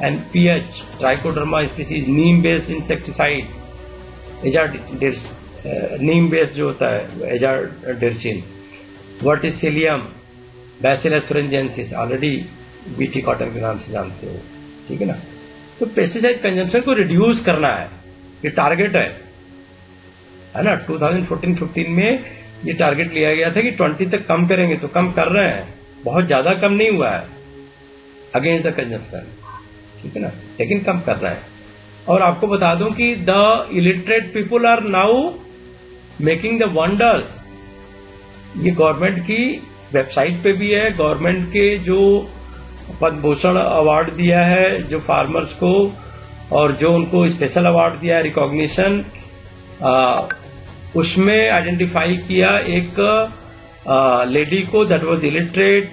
and PH, trichoderma species, neem based insecticide, neem based जो होता है azadirachtin, verticillium, bacillus thuringiensis, already BT cotton के नाम से जानते हो, ठीक है ना। तो पेस्टिसाइड कंजम्पशन को रिड्यूस करना है, ये टारगेट है ना। 2014-15 में ये टारगेट लिया गया था कि 20 तक कम करेंगे, तो कम कर रहे हैं, बहुत ज्यादा कम नहीं हुआ है अगेंस्ट द कंजम्पशन, ठीक है ना, लेकिन कम कर रहे हैं। और आपको बता दूं कि the illiterate people are now making the wonders. ये गवर्नमेंट की वेबसाइट पे भी है, गवर्नमेंट के जो पद्म भूषण अवार्ड दिया है जो फार्मर्स को, और जो उनको स्पेशल अवार्ड दिया है रिकॉग्निशन, उसमें आइडेंटिफाई किया एक लेडी को that was illiterate,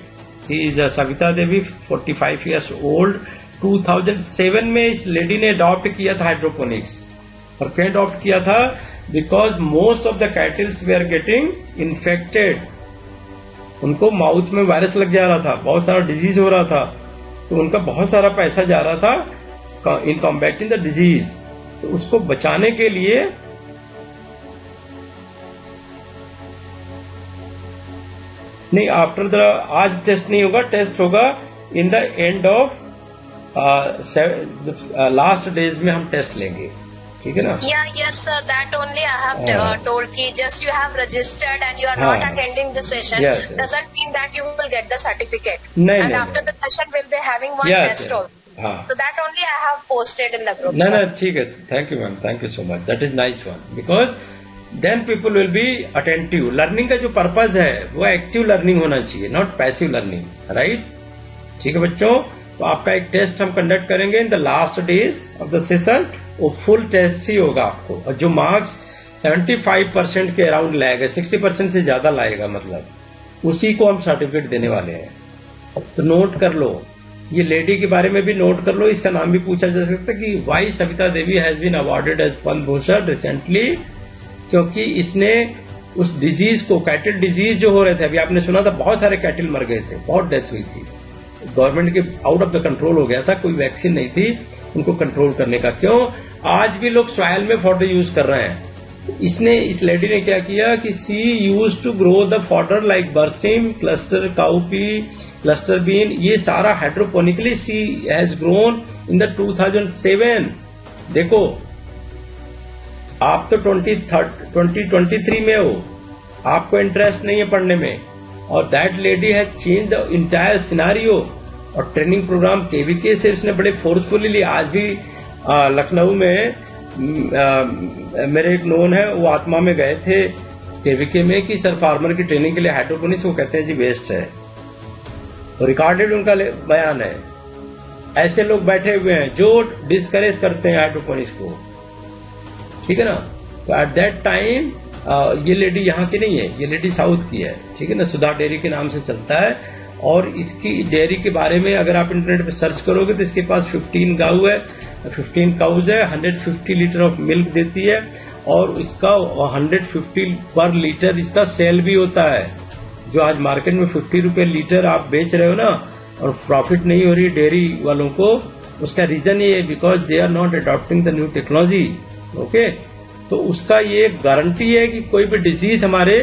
she is Savita Devi, 45 years old. 2007 में इस लेडी ने अडॉप्ट किया था हाइड्रोपोनिक्स। और क्यों अडॉप्ट किया था? Because most of the cattles they are getting infected, उनको माउथ में वायरस लग जा रहा था, बहुत सारा डिजीज हो रहा था, तो उनका बहुत सारा पैसा जा रहा था इन कॉम्बैटिंग द डिजीज। तो उसको बचाने के लिए नहीं, आफ्टर द, आज टेस्ट नहीं होगा, टेस्ट होगा in the end of last days में हम टेस्ट लेंगे, ठीक है ना। Yes sir, that only I have told ki just you have registered and you are not attending the session, doesn't mean that you will get the certificate. And after the session will be having one test also. So that only I have posted in the group. No, ठीक है, thank you ma'am, thank you so much, that is nice one, because then people will be attentive. Learning का जो purpose है वो active learning होना चाहिए, not passive learning, right? ठीक है बच्चों, तो आपका एक टेस्ट हम कंडक्ट करेंगे in the last days of the session, वो फुल टेस्ट ही होगा आपको, और जो मार्क्स 75% के अराउंड लाएगा, 60% से ज्यादा लाएगा, मतलब उसी को हम सर्टिफिकेट देने वाले हैं। तो नोट कर लो, ये लेडी के बारे में भी नोट कर लो, इसका नाम भी पूछा जा सकता है कि why Savita Devi has been awarded as Padma Bhushan recently, क्योंकि इसने उस डिजीज को, कैटल डिजीज जो हो रहे थे, अभी आपने सुना था बहुत सारे कैटल मर गए थे, बहुत डेथ हुई थी, गवर्नमेंट के आउट ऑफ द कंट्रोल हो गया था, कोई वैक्सीन नहीं थी उनको कंट्रोल करने का। क्यों? आज भी लोग सॉइल में फॉडर यूज कर रहे हैं। इसने, इस लेडी ने क्या किया कि she used to grow the fodder like berseem, cluster cowpea, cluster bean, ये सारा hydroponically she has grown in the 2007। देखो आप तो 2023 में हो, आपको इंटरेस्ट नहीं है पढ़ने में, और that lady has change the entire scenario. और ट्रेनिंग प्रोग्राम केवीके से उसने बड़े फोर्सफुली लिया। आज भी लखनऊ में मेरे एक नोन है, वो आत्मा में गए थे केवीके में कि सर फार्मर की ट्रेनिंग के लिए हाइड्रोपोनिक्स, वो कहते हैं जी वेस्ट है, रिकॉर्डेड उनका बयान है। ऐसे लोग बैठे हुए हैं जो डिस्करेज करते हैं हाइड्रोपोनिक्स को, ठीक है ना। तो एट दैट टाइम ये लेडी यहाँ की नहीं है, ये लेडी साउथ की है, ठीक है ना, सुधा डेयरी के नाम से चलता है। और इसकी डेयरी के बारे में अगर आप इंटरनेट पे सर्च करोगे तो इसके पास 15 गाऊ है, 15 काउज है, 150 लीटर ऑफ मिल्क देती है, और इसका 150 पर लीटर इसका सेल भी होता है। जो आज मार्केट में 50 रुपए लीटर आप बेच रहे हो ना, और प्रॉफिट नहीं हो रही डेयरी वालों को, उसका रीजन ये है because they are not adopting the new technology. Okay, तो उसका ये गारंटी है कि कोई भी डिजीज हमारे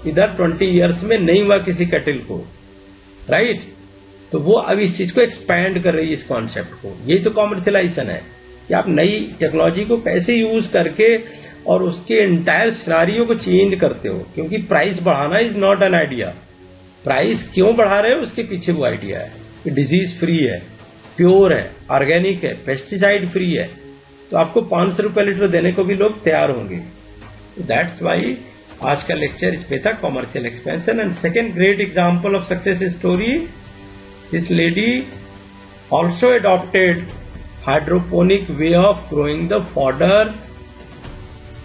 इधर 20 इयर्स में नहीं हुआ किसी कैटल को, राइट. तो वो अब इस चीज को एक्सपैंड कर रही है, इस कॉन्सेप्ट को. यही तो कॉमर्शियलाइजेशन है कि आप नई टेक्नोलॉजी को कैसे यूज करके और उसके एंटायर सिनारियो को चेंज करते हो. क्योंकि प्राइस बढ़ाना is not an idea. Price क्यों बढ़ा रहे हो उसके पीछे वो आइडिया है कि डिजीज फ्री है, प्योर है, ऑर्गेनिक है, पेस्टिसाइड फ्री है, तो आपको 500 रुपए लीटर देने को भी लोग तैयार होंगे. दैट्स वाई आज का लेक्चर इस पे था, commercial expansion. And second great example of success story, this lady also adopted hydroponic way of growing the fodder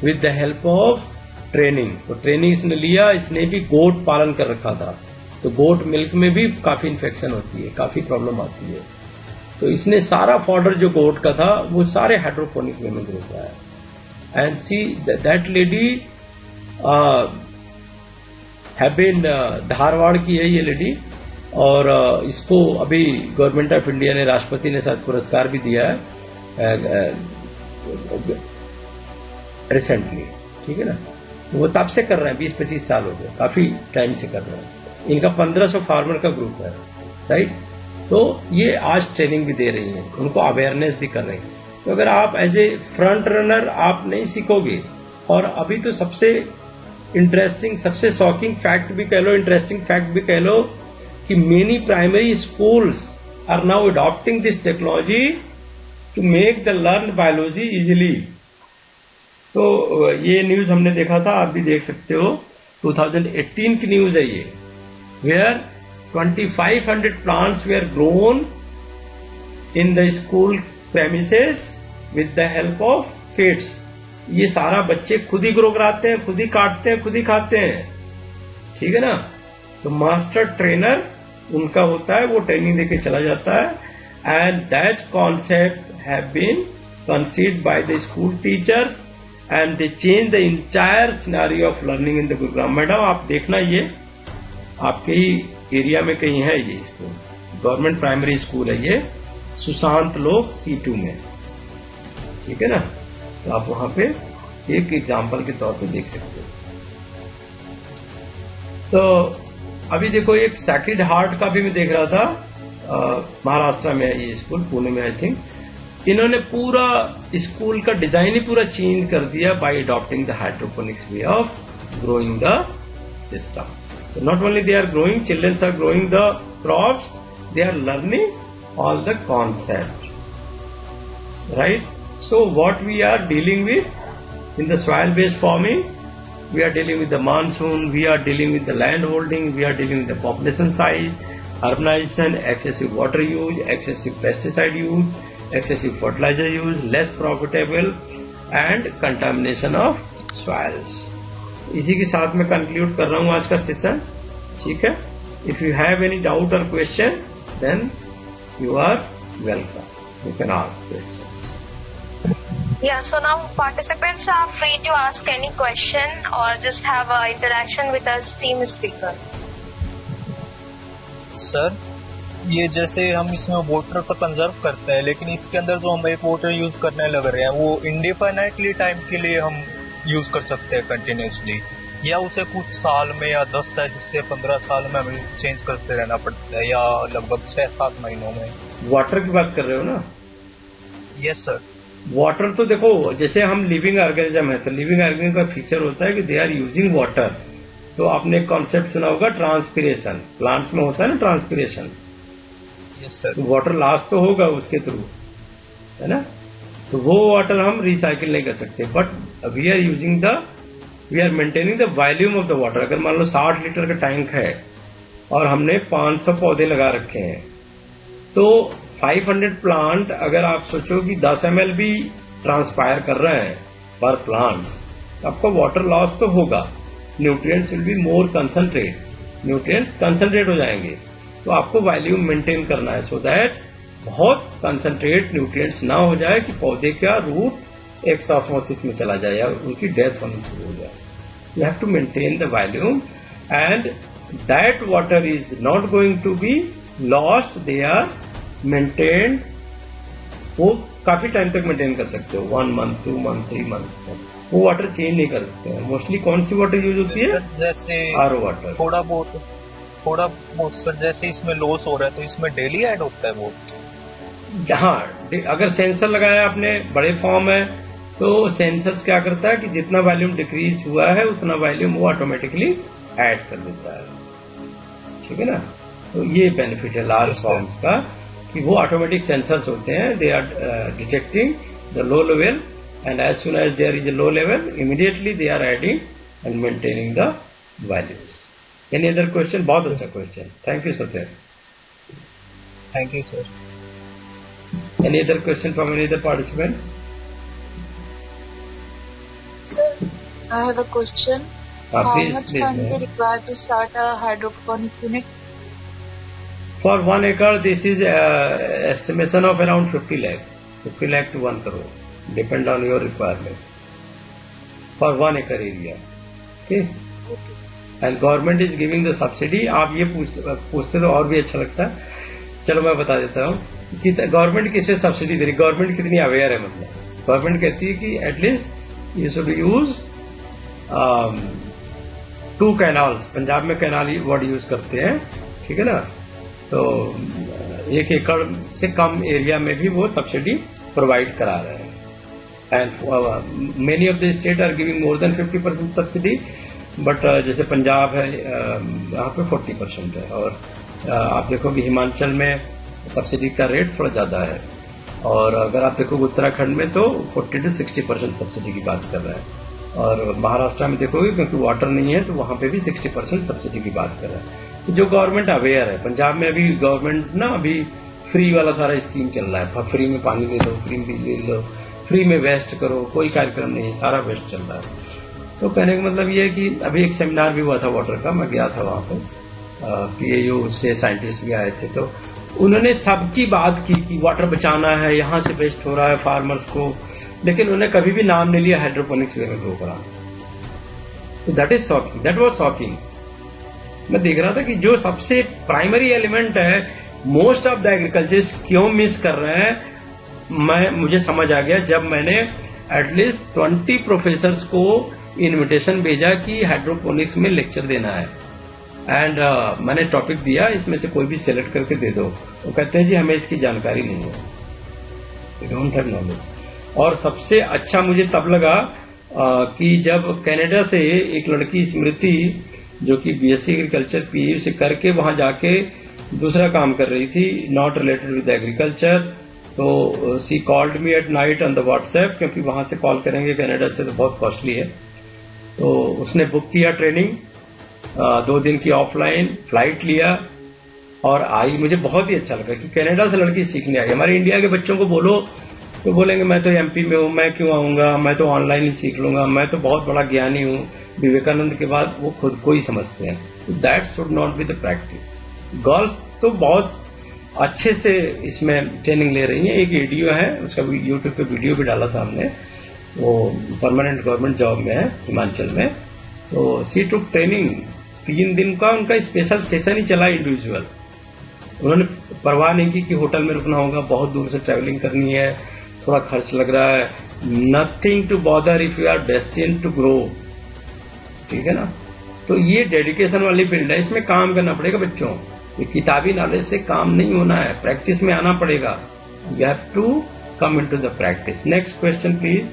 with the help of training. तो ट्रेनिंग इसने लिया, इसने भी गोट पालन कर रखा था, तो गोट मिल्क में भी काफी इन्फेक्शन होती है, काफी प्रॉब्लम आती है. तो इसने सारा फॉडर जो गोट का था वो सारे हाइड्रोपोनिक वे में ग्रो किया है. And see that lady have been, Dharwad की है ये लेडी, और इसको अभी गवर्नमेंट ऑफ इंडिया ने, राष्ट्रपति ने साथ पुरस्कार भी दिया है रिसेंटली. ठीक है ना. तो वो तब से कर रहे हैं, 20-25 साल हो गए, काफी टाइम से कर रहे हैं. इनका 1500 फार्मर का ग्रुप है, राइट. तो ये आज ट्रेनिंग भी दे रही हैं, उनको अवेयरनेस भी कर रही हैं. तो अगर आप एज ए फ्रंट रनर आप नहीं सीखोगे, और अभी तो सबसे इंटरेस्टिंग, सबसे शॉकिंग फैक्ट भी कह लो, इंटरेस्टिंग फैक्ट भी कह लो, कि many primary schools are now adopting this technology to make the learn biology easily. तो ये न्यूज हमने देखा था, आप भी देख सकते हो, 2018 की न्यूज है ये, where 2500 plants were grown in the school premises with the help of kids. ये सारा बच्चे खुद ही ग्रो कराते हैं, खुद ही काटते हैं, खुद ही खाते हैं. ठीक है ना. तो मास्टर ट्रेनर उनका होता है, वो ट्रेनिंग देके चला जाता है. And that concept have been conceived by the school teachers and they change the entire scenario of learning in the Gurugram. Madam आप देखना, ये आपके ही एरिया में कहीं है ये स्कूल, गवर्नमेंट प्राइमरी स्कूल है ये, सुशांत लोक C2 में. ठीक है ना. तो आप वहां पे एक एग्जाम्पल के तौर पे देख सकते हो. तो अभी देखो, एक सैक्रेड हार्ट का भी मैं देख रहा था, महाराष्ट्र में है ये स्कूल, पुणे में आई थिंक. इन्होंने पूरा स्कूल का डिजाइन ही पूरा चेंज कर दिया bye adopting the hydroponics way of growing the system. So not only they are growing, children are growing the crops, they are learning all the concepts, right? So what we are dealing with in the soil-based farming, we are dealing with the monsoon, we are dealing with the land holding, we are dealing with the population size, urbanization, excessive water use, excessive pesticide use, excessive fertilizer use, less profitable, and contamination of soils. इसी के साथ में conclude कर रहा हूँ आज का session. ठीक है. If you have any doubt और question, then you are welcome, you can ask question. Yeah, so now participants are free to ask any question or just have a interaction with our team speaker. Sir, ये जैसे हम इसमें water तो conserve करते हैं, लेकिन इसके अंदर जो हम एक वाटर यूज करने लग रहे हैं, वो इंडेफिनाइटली टाइम के लिए हम यूज कर सकते हैं कंटिन्यूसली, या उसे कुछ साल में या 10 से 15 साल में हमें चेंज करते रहना पड़ता है, या लगभग 6-7 महीनों में? वाटर की बात कर रहे हो ना? Yes sir. वाटर तो देखो, जैसे हम लिविंग ऑर्गेनिज्म है, तो लिविंग ऑर्गेनिज्म का फीचर होता है कि दे आर यूजिंग वाटर. तो आपने एक कॉन्सेप्ट सुना होगा ट्रांसपिरेशन, प्लांट्स में होता है ना ट्रांसपिरेशन. Yes sir. तो वाटर लॉस तो होगा उसके थ्रू, है ना. तो वो वाटर हम रिसाइकिल नहीं कर सकते, but we are maintaining the volume of the water. अगर मान लो 60 लीटर का टैंक है और हमने 500 पौधे लगा रखे हैं, तो 500 प्लांट, अगर आप सोचो कि 10 ml भी ट्रांसपायर कर रहे हैं पर प्लांट, तो आपको वाटर लॉस तो होगा. Nutrients will be more concentrate, nutrients concentrate हो जाएंगे. तो आपको वॉल्यूम मेंटेन करना है, सो दैट बहुत कंसंट्रेट न्यूट्रिएंट्स ना हो जाए कि पौधे का रूट एक्सॉस्मोसिस में चला जाए या उनकी डेथ होनी शुरू हो जाए. You have to maintain the volume and that water is not going to be lost, they are maintained वो काफी टाइम तक मेंटेन कर सकते हो, 1 मंथ, 2 मंथ, 3 मंथ, वो वाटर चेंज नहीं कर सकते हैं। मोस्टली कौन सी वाटर यूज होती है? सर जैसे आरओ वाटर। थोड़ा बहुत सर, जैसे इसमें लॉस हो रहा है तो इसमें डेली ऐड होता है वो? हाँ, अगर सेंसर लगाया आपने बड़े फॉर्म है तो सेंसर क्या करता है कि जितना वॉल्यूम डिक्रीज हुआ है उतना वॉल्यूम वो ऑटोमेटिकली ऐड कर देता है, ठीक है ना। तो ये बेनिफिट है लार्ज फॉर्म्स का कि वो ऑटोमेटिक सेंसर्स होते हैं, they are detecting the low level and as soon as there is a low level immediately they are adding and maintaining the values. Any other question? बहुत अच्छा question, thank you Satya. Thank you sir. Any other question from any other participants? Sir, I have a question. How much fund please. they require to start a hydroponic unit? For 1 acre, this is estimation of around 50 lakh. 50 lakh to 1 crore. Depend on your requirement. For 1 acre area. Okay? And government is giving the subsidy. आप ये पूछते तो और भी अच्छा लगता है। चलो मैं बता देता हूँ कि गवर्नमेंट किस पे सब्सिडी दे रही, गवर्नमेंट कितनी अवेयर है। मतलब गवर्नमेंट कहती है कि at least you should use 2 canals. Punjab में कैनाल वर्ड यूज करते हैं, ठीक है ना। तो 1 एकड़ से कम एरिया में भी वो सब्सिडी प्रोवाइड करा रहे हैं। And many of the state are giving more than 50% subsidy, but जैसे पंजाब है यहाँ पे 40% है। और आप देखो कि हिमाचल में सब्सिडी का रेट थोड़ा ज्यादा है, और अगर आप देखो उत्तराखंड में तो 40 to 60% सब्सिडी की बात कर रहे हैं, और महाराष्ट्र में देखोगे क्योंकि वाटर नहीं है तो वहां पे भी 60% सब्सिडी की बात कर रहे हैं। तो जो गवर्नमेंट अवेयर है, पंजाब में अभी गवर्नमेंट ना अभी फ्री वाला सारा स्कीम चल रहा है, फ्री में पानी ले लो, फ्री में बिजली ले लो, फ्री में वेस्ट करो, कोई कार्यक्रम नहीं, सारा वेस्ट चल रहा है। तो कहने का मतलब ये है कि अभी एक सेमिनार भी हुआ था वाटर का, मैं गया था वहां पे, PAU से साइंटिस्ट भी आए थे, तो उन्होंने सबकी बात की कि वाटर बचाना है, यहाँ से वेस्ट हो रहा है फार्मर्स को, लेकिन उन्होंने कभी भी नाम नहीं लिया हाइड्रोपोनिक्स वे में ग्रो करा। तो that is shocking, that was shocking. मैं देख रहा था कि जो सबसे प्राइमरी एलिमेंट है मोस्ट ऑफ द एग्रीकल्चरिस्ट क्यों मिस कर रहे हैं, मुझे समझ आ गया जब मैंने एटलीस्ट 20 प्रोफेसर्स को इनविटेशन भेजा कि हाइड्रोपोनिक्स में लेक्चर देना है। एंड मैंने टॉपिक दिया, इसमें से कोई भी सिलेक्ट करके दे दो। वो कहते हैं जी हमें इसकी जानकारी नहीं है, वी डोंट हैव नॉलेज। और सबसे अच्छा मुझे तब लगा कि जब कनाडा से एक लड़की स्मृति जो कि BSc एग्रीकल्चर PAU से करके वहां जाके दूसरा काम कर रही थी, नॉट रिलेटेड विद एग्रीकल्चर, तो she called me at night on the WhatsApp, क्योंकि वहां से कॉल करेंगे कनाडा से तो बहुत कॉस्टली है। तो उसने बुक किया ट्रेनिंग, 2 दिन की ऑफलाइन फ्लाइट लिया और आई। मुझे बहुत ही अच्छा लगा कि कनाडा से लड़की सीखने आई। हमारे इंडिया के बच्चों को बोलो तो बोलेंगे मैं तो MP में हूं, मैं क्यों आऊंगा, मैं तो ऑनलाइन ही सीख लूंगा, मैं तो बहुत बड़ा ज्ञानी हूं। विवेकानंद के बाद वो खुद को ही समझते हैं। That should not be the practice. Girls तो बहुत अच्छे से इसमें ट्रेनिंग ले रही हैं। एक वीडियो है उसका, यूट्यूब पे वीडियो भी डाला था हमने, वो परमानेंट गवर्नमेंट जॉब में है हिमाचल में। तो सी टुक ट्रेनिंग 3 दिन का, उनका स्पेशल सेशन ही चला इंडिविजुअल। उन्होंने परवाह नहीं की कि होटल में रुकना होगा, बहुत दूर से ट्रैवलिंग करनी है, थोड़ा खर्च लग रहा है। Nothing to bother if you are destined to grow, ठीक है ना। तो ये डेडिकेशन वाली फील्ड है, इसमें काम करना पड़ेगा बच्चों। ये किताबी नॉलेज से काम नहीं होना है, प्रैक्टिस में आना पड़ेगा। You have to come into the practice. Next question please,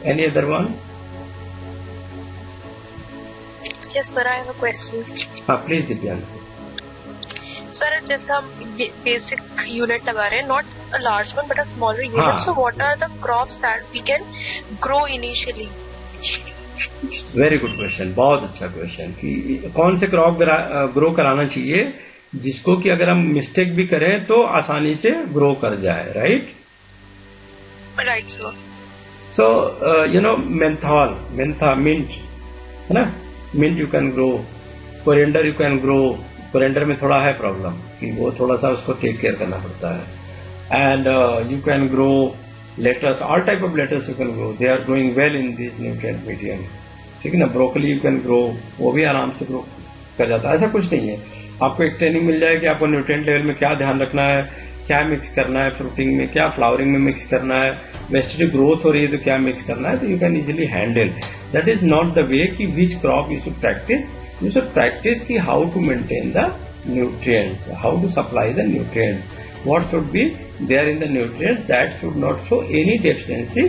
any other one? Yes, sir, I have a question. हाँ प्लीज दिव्यांश। सर जैसे हम बेसिक यूनिट लगा रहे हैं, not a large one but a smaller unit, so what are the crops that we can grow initially? Very good question, बहुत अच्छा question कि कौन से क्रॉप ग्रो कराना चाहिए जिसको कि अगर हम मिस्टेक भी करें तो आसानी से ग्रो कर जाए, right? Right sir. So you know menthol, mint है ना, mint you can grow, coriander you can grow. Coriander में थोड़ा है प्रॉब्लम कि वो थोड़ा सा उसको टेक केयर करना पड़ता है। And you can grow lettuce, all type of lettuce you can grow, they are growing well in this nutrient medium, ठीक है ना। ब्रोकली यू कैन ग्रो, वो भी आराम से ग्रो कर जाता है। ऐसा कुछ नहीं है, आपको एक ट्रेनिंग मिल जाए कि आपको न्यूट्रिएंट लेवल में क्या ध्यान रखना है, क्या मिक्स करना है फ्रूटिंग में, क्या फ्लावरिंग में मिक्स करना है, वेजिटेटिव ग्रोथ हो रही है तो क्या मिक्स करना है, तो you can easily handle. That is not the way कि which crop you should practice. You should practice की how to maintain the nutrients, how to supply the nutrients, what should be there in the nutrients, that should not show any deficiency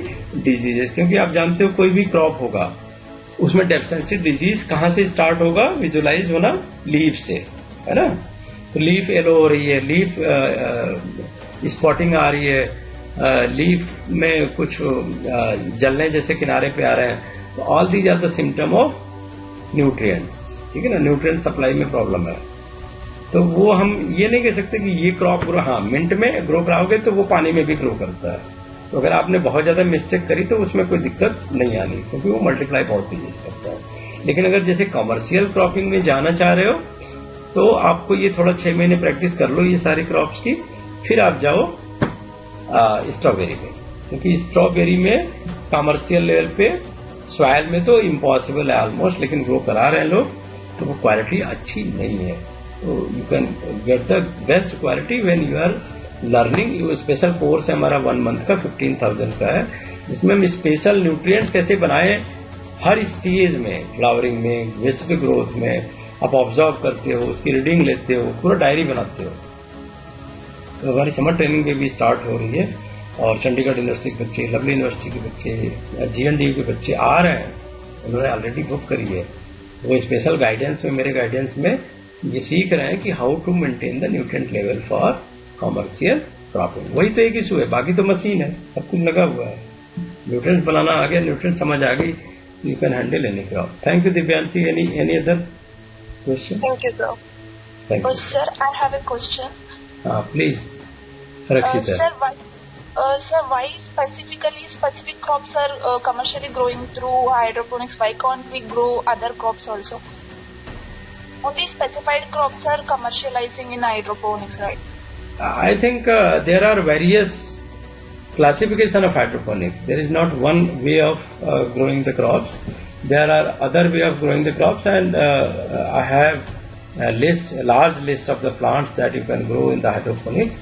diseases. क्योंकि आप जानते हो कोई भी crop होगा उसमें deficiency disease कहाँ से स्टार्ट होगा, विजुलाइज होना लीफ से, है ना. तो लीफ येलो हो रही है, लीफ स्पॉटिंग आ रही है, लीफ में कुछ जलने जैसे किनारे पे आ रहे हैं, तो all these are the symptom of nutrients. ठीक है ना, न्यूट्रिएंट सप्लाई में प्रॉब्लम है. तो वो हम ये नहीं कह सकते कि ये क्रॉप ग्रो, हाँ मिंट में ग्रो कराओगे तो वो पानी में भी ग्रो करता है. तो अगर आपने बहुत ज्यादा मिस्टेक करी तो उसमें कोई दिक्कत नहीं आनी, क्योंकि वो मल्टीप्लाई बहुत तेजी से करता है. लेकिन अगर जैसे कमर्शियल क्रॉपिंग में जाना चाह रहे हो तो आपको ये थोड़ा 6 महीने प्रैक्टिस कर लो ये सारी क्रॉप्स की, फिर आप जाओ स्ट्रॉबेरी में. क्योंकि स्ट्रॉबेरी में कमर्शियल लेवल पे सॉइल में तो इम्पॉसिबल है ऑलमोस्ट, लेकिन ग्रो करा रहे हैं लोग, तो वो क्वालिटी अच्छी नहीं है. तो you can get the best quality when you are learning. You special course है हमारा 1 मंथ का 15,000 का है, जिसमें हम स्पेशल न्यूट्रिएंट्स कैसे बनाए हर स्टेज में, फ्लावरिंग में, वेजिटेटिव ग्रोथ में, आप ऑब्जर्व करते हो, उसकी रीडिंग लेते हो, पूरा डायरी बनाते हो. तो हमारी समर ट्रेनिंग भी स्टार्ट हो रही है और चंडीगढ़ यूनिवर्सिटी के बच्चे, लवली यूनिवर्सिटी के बच्चे, GNDU के बच्चे आ रहे हैं, उन्होंने ऑलरेडी बुक करी है. वो स्पेशल गाइडेंस में, मेरे गाइडेंस में ये सीख रहे हैं कि how to maintain the nutrient level for commercial cropping. वही तो एक इशू है, बाकी तो मशीन है, सब कुछ लगा हुआ है. न्यूट्रिएंट बनाना आ गया, न्यूट्रिएंट समझ आ गई, you can handle any crop. Thank you Divyanshi. Any other question? Thank you, sir. Thank you. Sir, I have a question. हाँ प्लीज रक्षिता. Sir, why specific crops are commercially growing through hydroponics? Why can't we grow other crops also? Only specified crops are commercializing in hydroponics, right? I think there are various classification of hydroponics. There is not one way of growing the crops. There are other way of growing the crops, and I have a large list of the plants that you can grow in the hydroponics,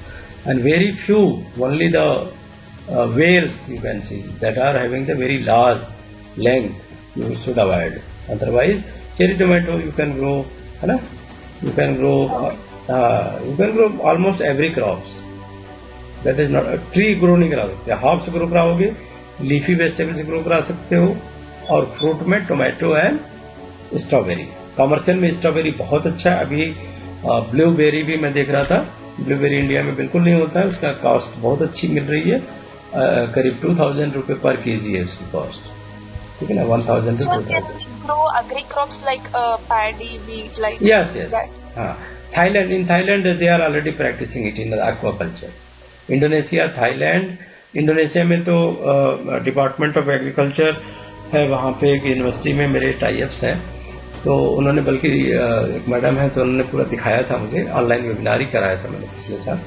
and very few, only the whales you can see that are having the very large length you should avoid. Otherwise, cherry tomato you can grow, है ना? You can grow almost every crops. That is not a tree grow नहीं करा सकते, hops grow कराओगे, leafy vegetables grow करा सकते हो, और फ्रूट में टोमेटो एंड स्ट्रॉबेरी. कमर्शियल में स्ट्रॉबेरी बहुत अच्छा है. अभी ब्लूबेरी भी मैं देख रहा था, ब्लूबेरी इंडिया में बिल्कुल नहीं होता है, उसका कॉस्ट बहुत अच्छी मिल रही है, करीब 2,000 रुपए पर केजी है उसकी कॉस्ट. ठीक है ना, 1,000 to 2,000. Grow agri crops like paddy, wheat, like Yes. that. हाँ, in Thailand they are already practicing it in aquaculture. Indonesia में तो डिपार्टमेंट ऑफ एग्रीकल्चर है, वहाँ पे एक यूनिवर्सिटी में मेरे टाइप्स हैं, तो उन्होंने बल्कि एक मैडम है, तो उन्होंने पूरा दिखाया था मुझे, ऑनलाइन वेबिनार ही कराया था मैंने पिछले साल. तो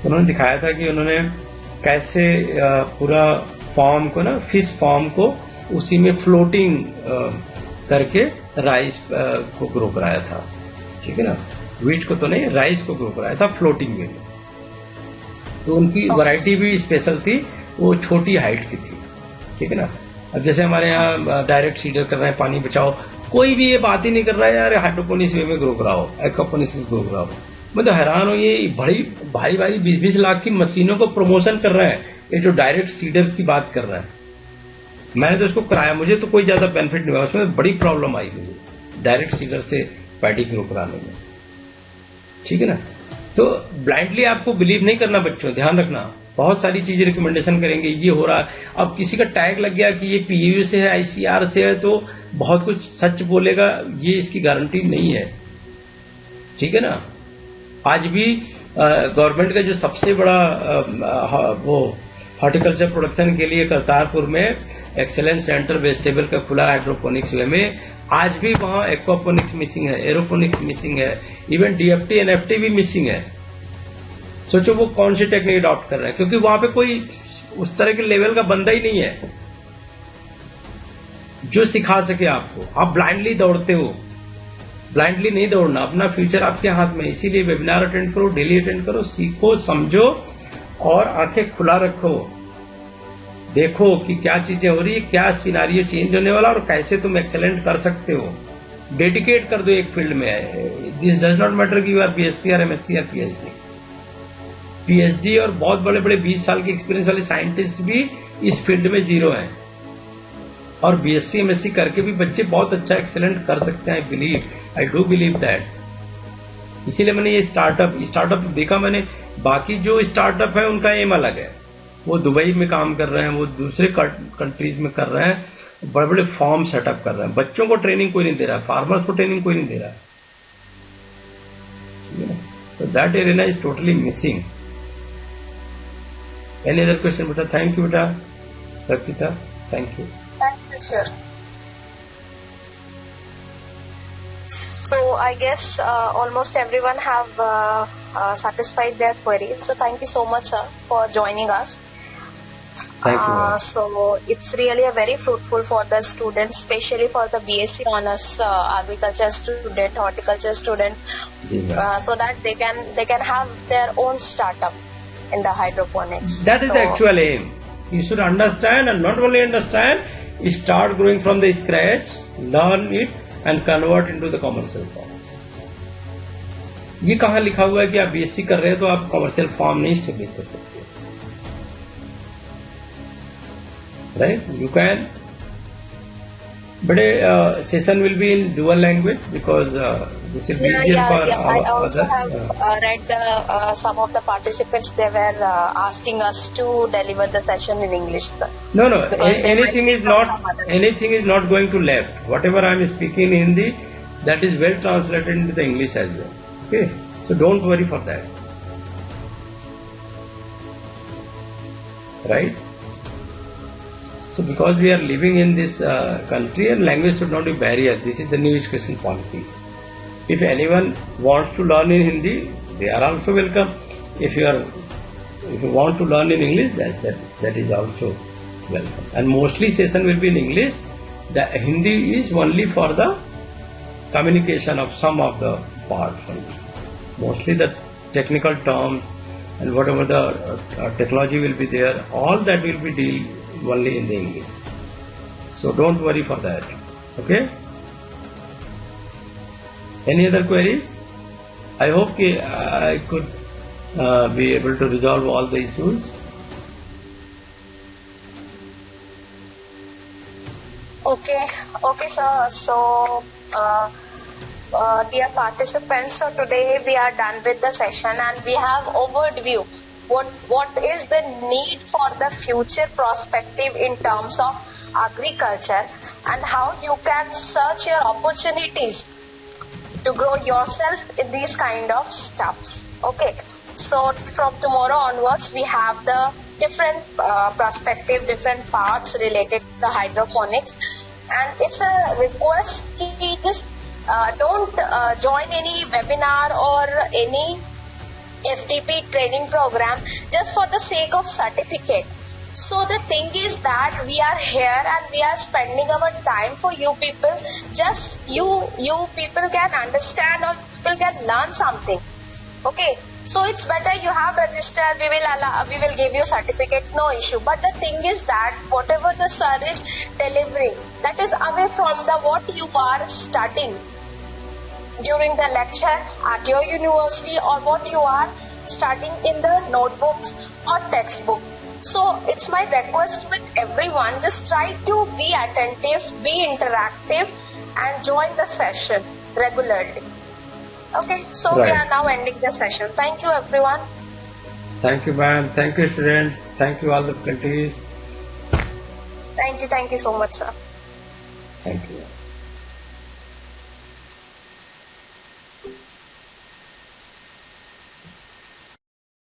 उन्होंने दिखाया था कि उन्होंने कैसे पूरा फॉर्म को ना, फिश फॉर्म को उसी में फ्लोटिंग करके राइस को ग्रो कराया था. ठीक है ना, व्हीट को तो नहीं, राइस को ग्रो कराया था फ्लोटिंग में. तो उनकी वैरायटी भी स्पेशल थी, वो छोटी हाइट की थी. ठीक है ना. अब जैसे हमारे यहाँ डायरेक्ट सीडर कर रहे हैं, पानी बचाओ, कोई भी ये बात ही नहीं कर रहा है यार हाइड्रोपोनिक्स वे में ग्रो कराओ, एक्वापोनिक्स में ग्रो कराओ. मैं तो हैरान हूँ, ये बड़ी भारी 20-20 लाख की मशीनों को प्रमोशन कर रहे हैं, ये जो डायरेक्ट सीडर की बात कर रहा है. मैंने तो इसको कराया, मुझे तो कोई ज्यादा बेनिफिट नहीं हुआ, उसमें बड़ी प्रॉब्लम आई मुझे डायरेक्ट सीडर से पैडी ग्रो कराने में. ठीक है ना. तो ब्लाइंडली आपको बिलीव नहीं करना बच्चों, ध्यान रखना. बहुत सारी चीजें रिकमेंडेशन करेंगे, ये हो रहा है. अब किसी का टैग लग गया कि ये PAU से है, ICR से है, तो बहुत कुछ सच बोलेगा, ये इसकी गारंटी नहीं है. ठीक है ना. आज भी गवर्नमेंट का जो सबसे बड़ा वो हॉर्टिकल्चर प्रोडक्शन के लिए करतारपुर में एक्सेलेंस सेंटर वेजिटेबल का खुला हाइड्रोपोनिक्स वे में, आज भी वहां एक्वापोनिक्स मिसिंग है, एरोपोनिक्स मिसिंग है, इवन DFT NFT भी मिसिंग है. सोचो वो कौन सी टेक्निक अडॉप्ट कर रहे हैं, क्योंकि वहां पे कोई उस तरह के लेवल का बंदा ही नहीं है जो सिखा सके आपको. आप ब्लाइंडली दौड़ते हो. ब्लाइंडली नहीं दौड़ना, अपना फ्यूचर आपके हाथ में, इसीलिए वेबिनार अटेंड करो, डेली अटेंड करो, सीखो, समझो और आंखें खुला रखो, देखो कि क्या चीजें हो रही है, क्या सिनारियो चेंज होने वाला और कैसे तुम एक्सेलेंट कर सकते हो। डेडिकेट कर दो एक फील्ड में। दिस डज नॉट मैटर कि यू आर बीएससी और एमएससी और पीएचडी। पीएचडी और बहुत बड़े बड़े 20 साल के एक्सपीरियंस वाले साइंटिस्ट भी इस फील्ड में जीरो हैं, और बीएससी एमएससी करके भी बच्चे बहुत अच्छा एक्सेलेंट कर सकते हैं। I do believe that. इसीलिए मैंने ये स्टार्टअप देखा मैंने। बाकी जो स्टार्टअप है उनका एम अलग है, वो दुबई में काम कर रहे हैं, वो दूसरे कंट्रीज में कर रहे हैं, बड़े बड़े फॉर्म सेटअप कर रहे हैं। बच्चों को ट्रेनिंग कोई नहीं दे रहा है, फार्मर्स को ट्रेनिंग कोई नहीं दे रहा है। So that arena is totally missing. Any other question, beta? Thank you, beta. Rakshita, thank you. Thank you, sir. So I guess almost everyone have satisfied their queries. So thank you so much, sir, for joining us. Thank you. So it's really a very fruitful for the students, especially for the BSc honors agriculture student, horticulture student, so that they can have their own startup in the hydroponics. That is the actual aim. You should understand, and not only understand, start growing from the scratch, learn it, and convert into the commercial forms. ये कहाँ लिखा हुआ है कि आप BSc कर रहे हैं तो आप कमर्शियल फॉर्म नहीं स्टेब्लिश कर सकते, right? You can, but session will be in dual language because this will be easier for I also others. have read some of the participants, they were asking us to deliver the session in English. No, Because they anything might is be not from some other anything is not going to left. Whatever I am speaking in Hindi, that is well translated into the English as well. Okay, so don't worry for that, right? So because we are living in this country, and language should not be barrier. This is the new education policy. If anyone wants to learn in Hindi, they are also welcome. If you want to learn in English, that is also welcome. And mostly session will be in English. The Hindi is only for the communication of some of the parts only. Mostly the technical terms and whatever the technology will be there, all that will be dealt only in the English. So don't worry for that. Okay? Any other queries? I hope I could be able to resolve all the issues. Okay, sir. So, dear participants, so today we are done with the session and we have overview what is the need for the future perspective in terms of agriculture and how you can search your opportunities to grow yourself in these kind of stuffs. Okay, so from tomorrow onwards we have the different perspective, different parts related to the hydroponics, and it's a request ki just don't join any webinar or any FTP training program just for the sake of certificate. So the thing is that we are here and we are spending our time for you people. Just you people can understand or people can learn something. Okay, so it's better you have registered. We will give you certificate, no issue. But the thing is that whatever the sir is delivering, that is away from the what you are studying during the lecture at your university or what you are studying in the notebooks or textbook. So it's my request with everyone, just try to be attentive, be interactive and join the session regularly. Okay, so Right. We are now ending the session. Thank you everyone. Thank you, ma'am. Thank you, students. Thank you, all the faculties. Thank you so much, sir. Thank you.